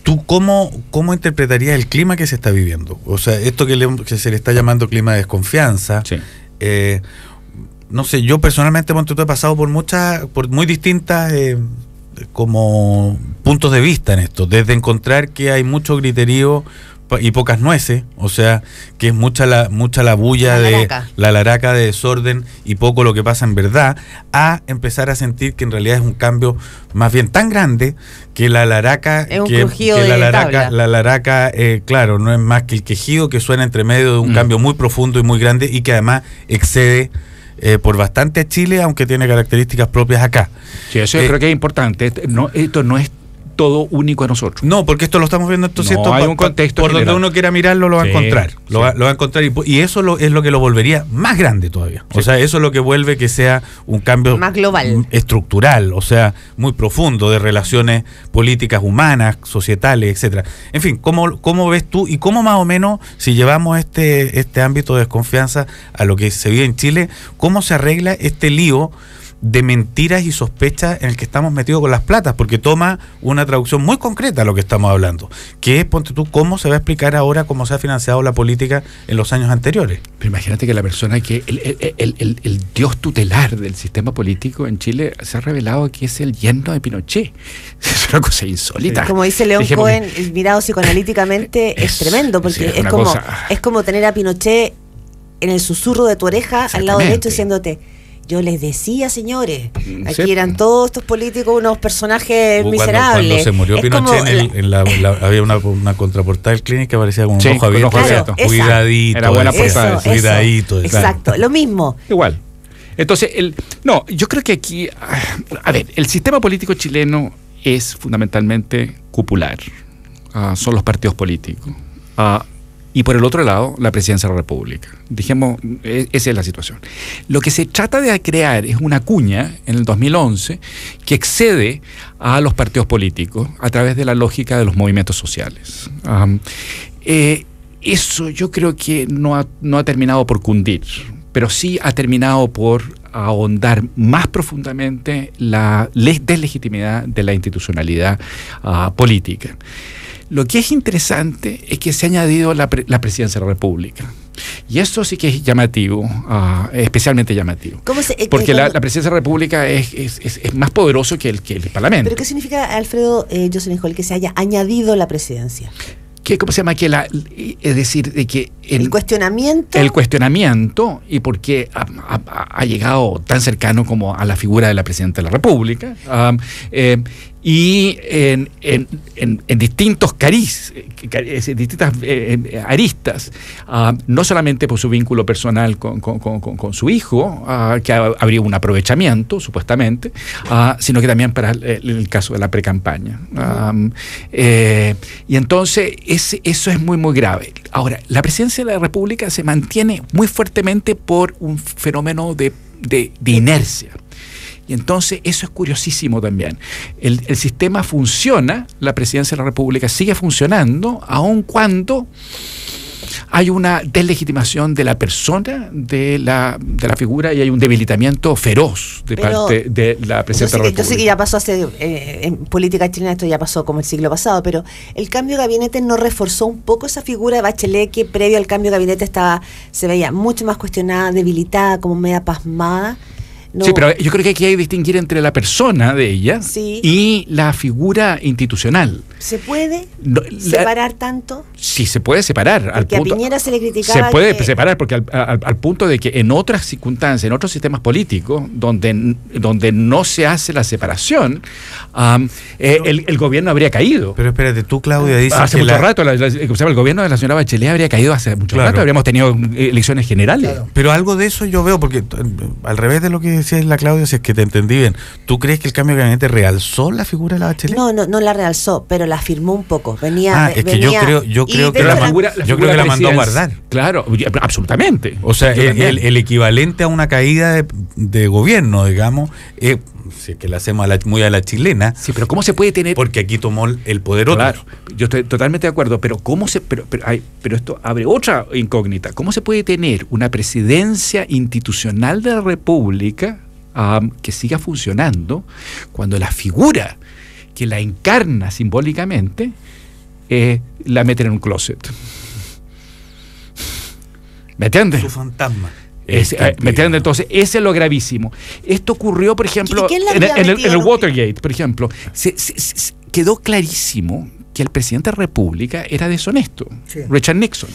¿Tú cómo interpretarías el clima que se está viviendo? O sea, esto que se le está llamando clima de desconfianza. Sí. No sé, yo personalmente he pasado por muy distintas como puntos de vista en esto, desde encontrar que hay mucho griterío y pocas nueces, o sea, que es mucha la bulla de la laraca de desorden y poco lo que pasa en verdad, a empezar a sentir que en realidad es un cambio más bien tan grande que la laraca, es un crujido de tabla. La laraca, claro, no es más que el quejido que suena entre medio de un cambio muy profundo y muy grande y que además excede por bastante a Chile, aunque tiene características propias acá. Sí, eso yo creo que es importante. Esto no es todo único a nosotros. No, porque esto lo estamos viendo entonces hay un contexto por general. donde uno quiera mirarlo lo va a encontrar. Lo va a encontrar y eso es lo que lo volvería más grande todavía. Sí. O sea, eso es lo que vuelve que sea un cambio más global, estructural, o sea, muy profundo de relaciones políticas humanas, societales, etcétera. En fin, ¿cómo ves tú y cómo más o menos, si llevamos este ámbito de desconfianza a lo que se vive en Chile, cómo se arregla este lío de mentiras y sospechas en el que estamos metidos con las platas? Porque toma una traducción muy concreta a lo que estamos hablando, que es, ponte tú, cómo se va a explicar ahora cómo se ha financiado la política en los años anteriores. Pero imagínate que la persona que el dios tutelar del sistema político en Chile se ha revelado que es el yerno de Pinochet. Es una cosa insólita. Como dice León Cohen, mirado psicoanalíticamente es tremendo, porque es como tener a Pinochet en el susurro de tu oreja al lado derecho diciéndote: yo les decía, señores, aquí eran todos estos políticos unos personajes miserables. Cuando se murió Pinochet, había una contraportada del Clinic que aparecía con un ojo abierto. Cuidadito. Era buena portada. Cuidadito. Exacto, lo mismo. Igual. Entonces, yo creo que aquí, a ver, el sistema político chileno es fundamentalmente cupular. Son los partidos políticos. Y por el otro lado, la presidencia de la República. Dijimos, esa es la situación. Lo que se trata de crear es una cuña en el 2011 que excede a los partidos políticos a través de la lógica de los movimientos sociales. Eso yo creo que no ha terminado por cundir, pero sí ha terminado por ahondar más profundamente la deslegitimidad de la institucionalidad política. Lo que es interesante es que se ha añadido la presidencia de la República. Y eso sí que es llamativo, especialmente llamativo. Porque la presidencia de la República es más poderoso que el Parlamento. ¿Pero qué significa, Alfredo Jocelyn Hall, que se haya añadido la presidencia? ¿Cómo se llama? Es decir, de que el cuestionamiento. El cuestionamiento, y por qué ha llegado tan cercano como a la figura de la presidenta de la República, y en distintos distintas aristas, no solamente por su vínculo personal con su hijo, que habría un aprovechamiento, supuestamente, sino que también para el caso de la precampaña. Y entonces eso es muy, muy grave. Ahora, la presidencia de la República se mantiene muy fuertemente por un fenómeno de inercia. Y entonces eso es curiosísimo también. El sistema funciona, la presidencia de la República sigue funcionando, aun cuando hay una deslegitimación de la persona, de la figura, y hay un debilitamiento feroz de parte de la presidencia de la República. Yo sé que ya pasó en política chilena, esto ya pasó como el siglo pasado, pero el cambio de gabinete no reforzó un poco esa figura de Bachelet, que previo al cambio de gabinete se veía mucho más cuestionada, debilitada, como media pasmada. No. Sí, pero yo creo que aquí hay que distinguir entre la persona de ella y la figura institucional. ¿Se puede separar tanto? Sí, se puede separar. Porque a Piñera se le criticaba. Se puede separar porque al punto de que en otras circunstancias, en otros sistemas políticos, donde no se hace la separación, el gobierno habría caído. Pero espérate, tú, Claudia, dices hace mucho rato, el gobierno de la señora Bachelet habría caído hace mucho rato, habríamos tenido elecciones generales. Claro. Pero algo de eso yo veo, porque al revés de lo que decía la Claudia, si es que te entendí bien, ¿tú crees que el cambio de gabinete realzó la figura de la Bachelet? No la realzó, pero la afirmó un poco. Yo creo que la mandó a guardar. Claro, absolutamente. O sea, el equivalente a una caída de gobierno, digamos, si es que la hacemos muy a la chilena. Sí, pero ¿cómo se puede tener? Porque aquí tomó el poder otro. Claro, yo estoy totalmente de acuerdo, pero pero esto abre otra incógnita. ¿Cómo se puede tener una presidencia institucional de la República que siga funcionando cuando la figura que la encarna simbólicamente la meten en un closet? ¿Me entiendes? Su fantasma. ¿Me entienden? Entonces, ese es lo gravísimo. Esto ocurrió, por ejemplo, en el Watergate, por ejemplo. Se quedó clarísimo que el presidente de la República era deshonesto, Richard Nixon.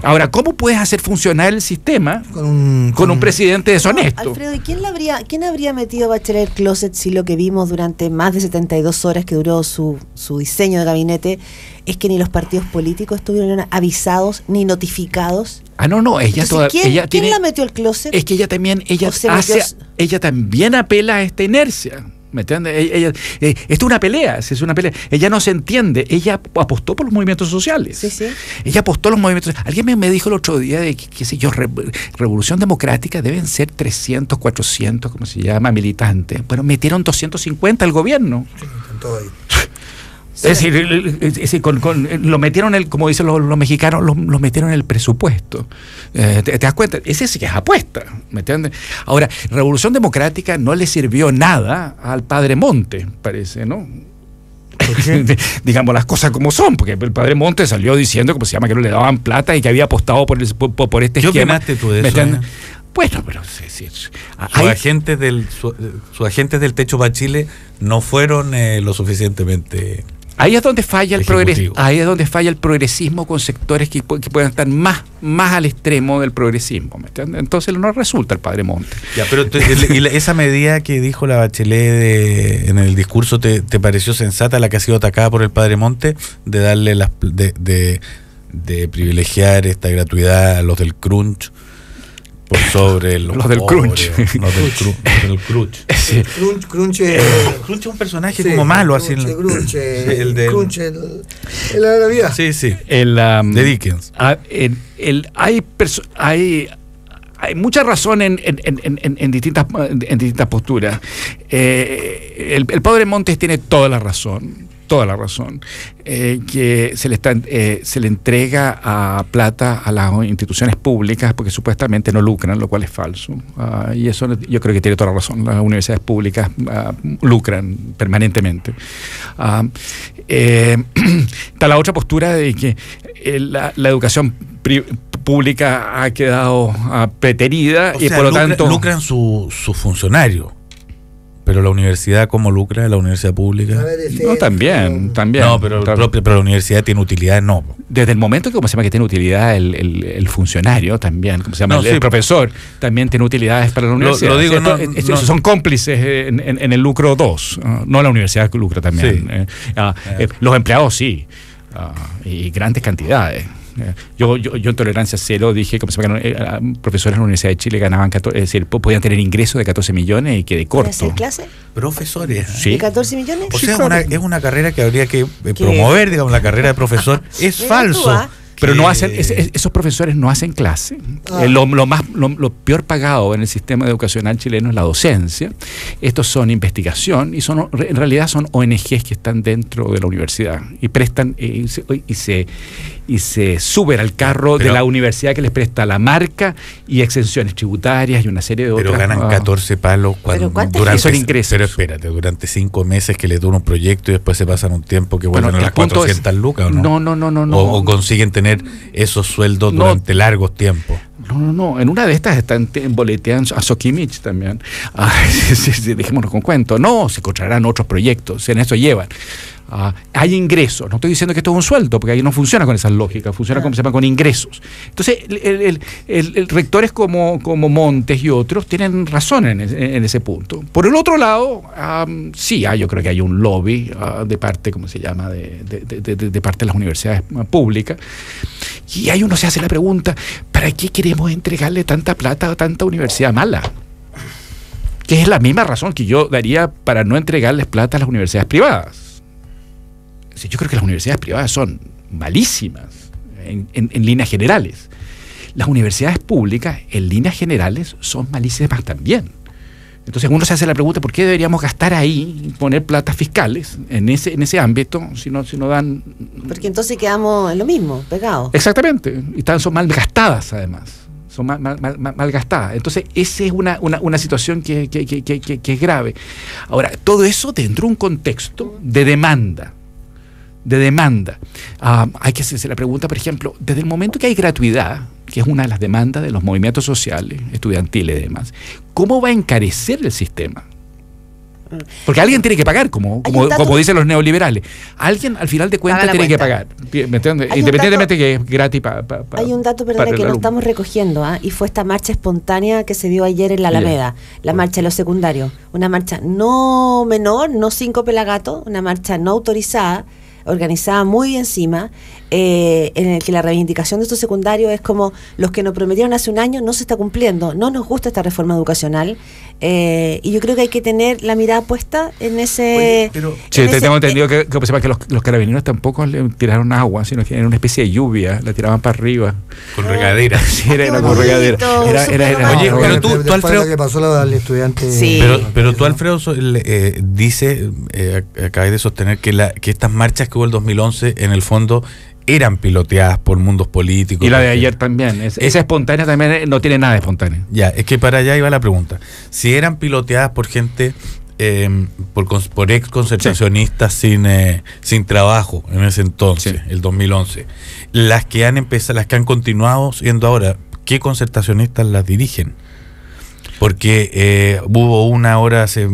Ahora, ¿cómo puedes hacer funcionar el sistema con un presidente deshonesto? Alfredo, ¿y quién habría metido a Bachelet el closet si lo que vimos durante más de 72 horas que duró su diseño de gabinete es que ni los partidos políticos estuvieron avisados ni notificados? No, ella todavía. ¿Quién la metió al closet? Es que ella también apela a esta inercia. ¿Me entiendes? Esto es una pelea, Ella no se entiende. Ella apostó por los movimientos sociales. Sí. Ella apostó por los movimientos sociales. Alguien me dijo el otro día de que, qué sé yo, Revolución Democrática deben ser 300, 400, como se llama, militantes. Pero metieron 250 al gobierno. Sí, con todo ahí. Es decir, lo metieron, como dicen los mexicanos, lo metieron en el presupuesto. ¿Te das cuenta? Ese sí que es apuesta, ¿me entiendes? Ahora, Revolución Democrática no le sirvió nada al padre Monte, parece, ¿no? Digamos las cosas como son, porque el padre Monte salió diciendo, como se llama, que no le daban plata y que había apostado por este esquema. ¿Qué opinaste tú de eso? Bueno, pero sus agentes del Techo para Chile no fueron lo suficientemente. Ahí es donde falla el progresismo con sectores que pueden estar más al extremo del progresismo, ¿me entiendes? Entonces no resulta el padre Monte. Ya, pero esa medida que dijo la Bachelet en el discurso, ¿te pareció sensata, la que ha sido atacada por el padre Monte, de darle de privilegiar esta gratuidad a los del crunch por sobre los del crunch? El crunch es un personaje como malo, así. Crunch en la vida. Sí. De Dickens. Hay mucha razón en distintas posturas. El padre Montes tiene toda la razón, que se le entrega a plata a las instituciones públicas porque supuestamente no lucran, lo cual es falso. Y eso yo creo que tiene toda la razón. Las universidades públicas lucran permanentemente. Está la otra postura de que la educación pública ha quedado preterida, y por lo tanto lucran su funcionario. Pero la universidad, ¿cómo lucra la universidad pública? No, también. No, pero la universidad tiene utilidad, no. Desde el momento que, como se llama, que tiene utilidad el funcionario también, como se llama, el profesor, también tiene utilidades para la universidad. Lo digo, son cómplices en el lucro 2, no la universidad que lucra también. Sí. Los empleados sí, y grandes cantidades. Yo en tolerancia cero dije que profesores en la Universidad de Chile ganaban podían tener ingresos de 14 millones y quedé corto. ¿Hacer clase? Profesores. ¿Sí? ¿De 14 millones? O sea, es una carrera que habría que promover, digamos, la carrera de profesor. Es falso. Pero no hacen, esos profesores no hacen clase. Lo peor pagado en el sistema educacional chileno es la docencia. Estos son investigación y en realidad son ONGs que están dentro de la universidad y prestan y se suben al carro de la universidad que les presta la marca y exenciones tributarias y una serie de otras. Pero ganan 14 palos son ingresos. Pero espérate, durante 5 meses que les dura un proyecto y después se pasan un tiempo que vuelven a las 400 lucas, ¿o no? No. O consiguen tener esos sueldos durante largos tiempos. No. En una de estas están boleteando a Sokimich también. Dejémonos con cuento. No, se encontrarán otros proyectos. En eso llevan. Hay ingresos. No estoy diciendo que esto es un sueldo, porque ahí no funciona con esas lógicas. Funciona como se llama, con ingresos. Entonces, el rectores como Montes y otros tienen razón en ese punto. Por el otro lado, sí, yo creo que hay un lobby de parte, ¿cómo se llama?, de parte de las universidades públicas. Y ahí uno se hace la pregunta, ¿para qué queremos entregarle tanta plata a tanta universidad mala? Que es la misma razón que yo daría para no entregarles plata a las universidades privadas. Yo creo que las universidades privadas son malísimas en líneas generales. Las universidades públicas, en líneas generales, son malísimas también. Entonces uno se hace la pregunta, ¿por qué deberíamos gastar ahí, poner platas fiscales en ese ámbito si no dan? Porque entonces quedamos en lo mismo, pegados. Exactamente, y son mal gastadas además. Son mal gastadas. Entonces, esa es una situación que es grave. Ahora, todo eso dentro de un contexto de demanda. de demanda. Hay que hacerse la pregunta, por ejemplo, desde el momento que hay gratuidad, que es una de las demandas de los movimientos sociales, estudiantiles y demás, ¿cómo va a encarecer el sistema? Porque alguien tiene que pagar, como dicen los neoliberales. Alguien, al final de cuentas, tiene que pagar. ¿Me entiendes? Independientemente que es gratis para hay un dato, perdón, que no estamos recogiendo, y fue esta marcha espontánea que se dio ayer en la Alameda, la marcha de los secundarios. Una marcha no menor, no 5 pelagatos, una marcha no autorizada, organizada muy encima, en el que la reivindicación de estos secundarios es como los que nos prometieron hace un año no se está cumpliendo, no nos gusta esta reforma educacional, y yo creo que hay que tener la mirada puesta en ese... tengo entendido que los carabineros tampoco le tiraron agua, sino que era una especie de lluvia, la tiraban para arriba. Con regadera. Sí, era con regadera. Oye, pero tú Alfredo... que pasó al estudiante... Sí. Pero tú, Alfredo, dice, acabas de sostener que estas marchas que hubo el 2011, en el fondo, eran piloteadas por mundos políticos. Y la de ayer también. Esa espontánea también no tiene nada de espontánea. Ya, es que para allá iba la pregunta. Si eran piloteadas por gente, por ex concertacionistas sin trabajo en ese entonces, el 2011, las que han continuado siendo ahora, ¿qué concertacionistas las dirigen? Porque hubo una hora hace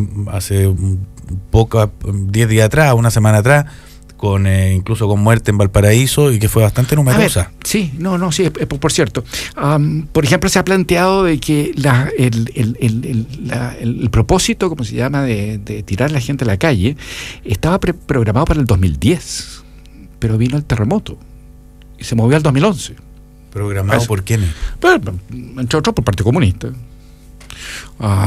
10 días atrás, una semana atrás, incluso con muerte en Valparaíso, y que fue bastante numerosa. Sí, por cierto. Por ejemplo, se ha planteado de que el propósito, como se llama, de tirar a la gente a la calle, estaba programado para el 2010, pero vino el terremoto y se movió al 2011. ¿Programado por quiénes? Entre otros, por el Partido Comunista.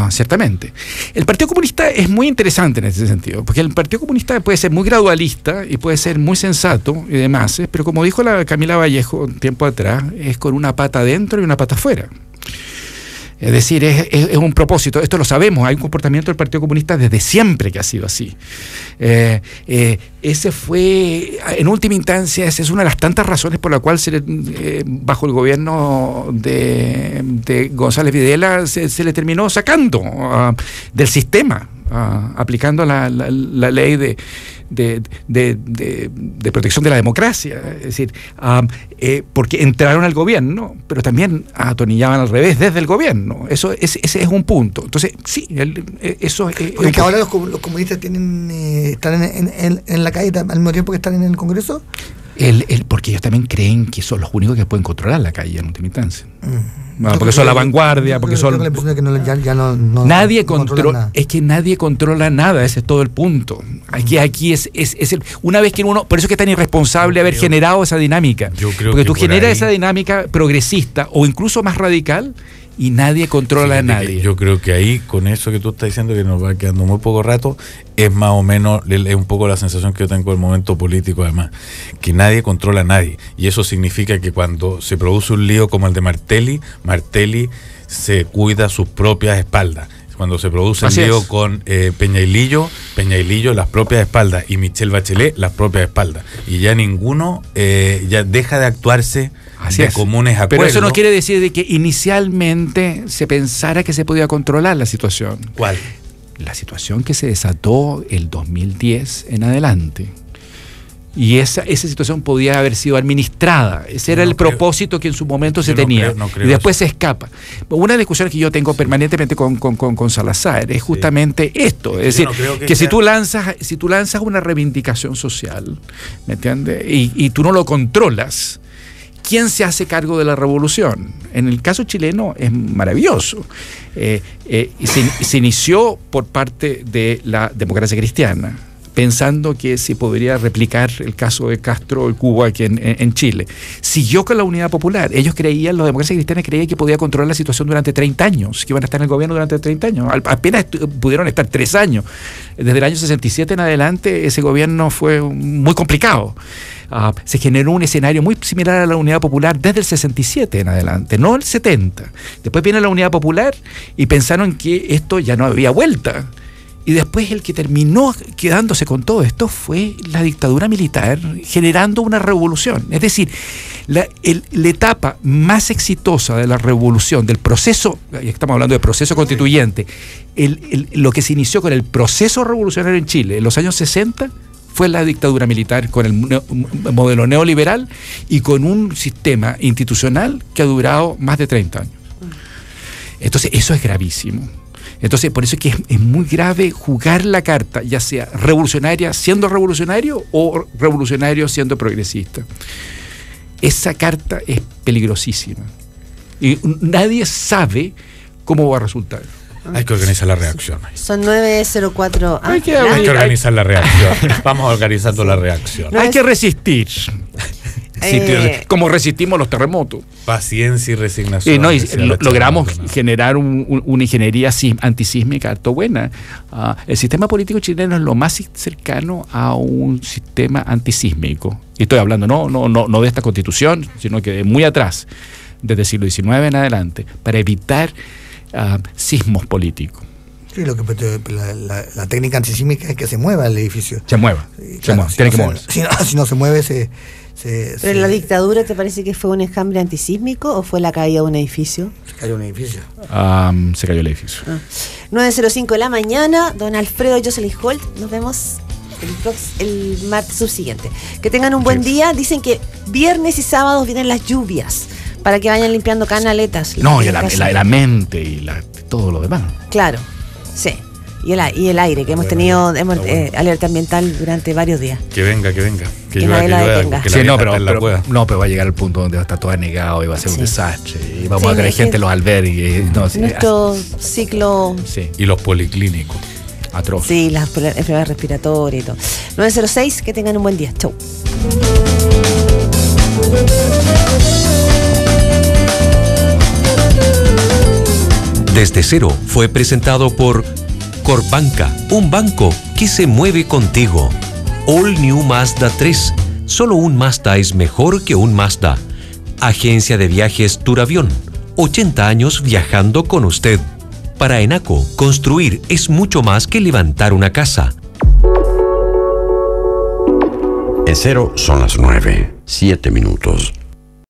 Ciertamente. El Partido Comunista es muy interesante en ese sentido, porque el Partido Comunista puede ser muy gradualista y puede ser muy sensato y demás, pero como dijo la Camila Vallejo un tiempo atrás, es con una pata adentro y una pata afuera. Es decir, es un propósito. Esto lo sabemos. Hay un comportamiento del Partido Comunista desde siempre que ha sido así. Ese fue, en última instancia, esa es una de las tantas razones por la cual bajo el gobierno de González Videla se le terminó sacando del sistema, aplicando la ley de protección de la democracia. Es decir, porque entraron al gobierno, pero también atonillaban al revés desde el gobierno. Ese es un punto. Entonces, sí, eso es... Porque ahora los comunistas están en la calle al mismo tiempo que están en el Congreso. Porque ellos también creen que son los únicos que pueden controlar la calle en última instancia. Porque son la vanguardia, porque son... Nadie controla, es que nadie controla nada, ese es todo el punto. Aquí es una vez que uno, por eso es que es tan irresponsable haber generado esa dinámica. Porque tú generas esa dinámica progresista o incluso más radical y nadie controla a nadie. Yo creo que ahí, con eso que tú estás diciendo, que nos va quedando muy poco rato, es más o menos, es un poco la sensación que yo tengo del momento político, además, que nadie controla a nadie. Y eso significa que cuando se produce un lío como el de Martelli se cuida sus propias espaldas. Cuando se produce el lío con Peña y Lillo las propias espaldas, y Michelle Bachelet las propias espaldas. Y ya ninguno ya deja de actuarse comunes acuerdos. Pero eso no quiere decir de que inicialmente se pensara que se podía controlar la situación. ¿Cuál? La situación que se desató el 2010 en adelante. Y esa situación podía haber sido administrada. Ese era el propósito que en su momento se tenía. Y después se escapa. Una discusión que yo tengo permanentemente con Salazar es justamente esto. Es decir, que si tú lanzas una reivindicación social, ¿me entiendes? Y tú no lo controlas, ¿quién se hace cargo de la revolución? En el caso chileno es maravilloso. Se inició por parte de la democracia cristiana, pensando que se podría replicar el caso de Castro y Cuba aquí en Chile. Siguió con la Unidad Popular. Los demócratas cristianos creían que podía controlar la situación durante 30 años, que iban a estar en el gobierno durante 30 años. Apenas pudieron estar 3 años. Desde el año 67 en adelante, ese gobierno fue muy complicado. Se generó un escenario muy similar a la Unidad Popular desde el 67 en adelante, no el 70. Después viene la Unidad Popular y pensaron que esto ya no había vuelta. Y después el que terminó quedándose con todo esto fue la dictadura militar, generando una revolución. Es decir, la etapa más exitosa de la revolución, del proceso, ya estamos hablando de proceso constituyente, lo que se inició con el proceso revolucionario en Chile en los años 60 fue la dictadura militar con el modelo neoliberal y con un sistema institucional que ha durado más de 30 años. Entonces, eso es gravísimo. Entonces, por eso es que es muy grave jugar la carta, ya sea revolucionaria siendo revolucionario o revolucionario siendo progresista. Esa carta es peligrosísima. Y nadie sabe cómo va a resultar. Hay que organizar la reacción. Son 9:04. Hay que organizar la reacción. Vamos organizando la reacción. Hay que resistir. Como resistimos los terremotos. Paciencia y resignación. Logramos generar una ingeniería antisísmica harto buena. El sistema político chileno es lo más cercano a un sistema antisísmico. Y estoy hablando no de esta constitución, sino que de muy atrás, desde el siglo XIX en adelante, para evitar sismos políticos. Sí, la técnica antisísmica es que se mueva el edificio. Se mueva. Tiene que moverse. Si no se mueve, ¿Pero en la dictadura te parece que fue un enjambre antisísmico o fue la caída de un edificio? Se cayó un edificio. Se cayó el edificio. 9:05 de la mañana, don Alfredo Jocelyn Holt. Nos vemos el martes subsiguiente. Que tengan un buen día. Dicen que viernes y sábados vienen las lluvias para que vayan limpiando canaletas. No, y la mente y todo lo demás. Claro, sí. Y el aire, que hemos tenido alerta ambiental durante varios días. Que venga. Que nadie la detenga. Sí, pero va a llegar al punto donde va a estar todo anegado y va a ser un desastre. Y vamos a tener gente en los albergues. Nuestro ciclo... Sí. Y los policlínicos. Atroz. Sí, las enfermedades respiratorias y todo. 9:06, que tengan un buen día. Chau. Desde Cero fue presentado por Corbanca, un banco que se mueve contigo. All New Mazda 3. Solo un Mazda es mejor que un Mazda. Agencia de Viajes Turavión. 80 años viajando con usted. Para Enaco, construir es mucho más que levantar una casa. En Cero son las 9:07.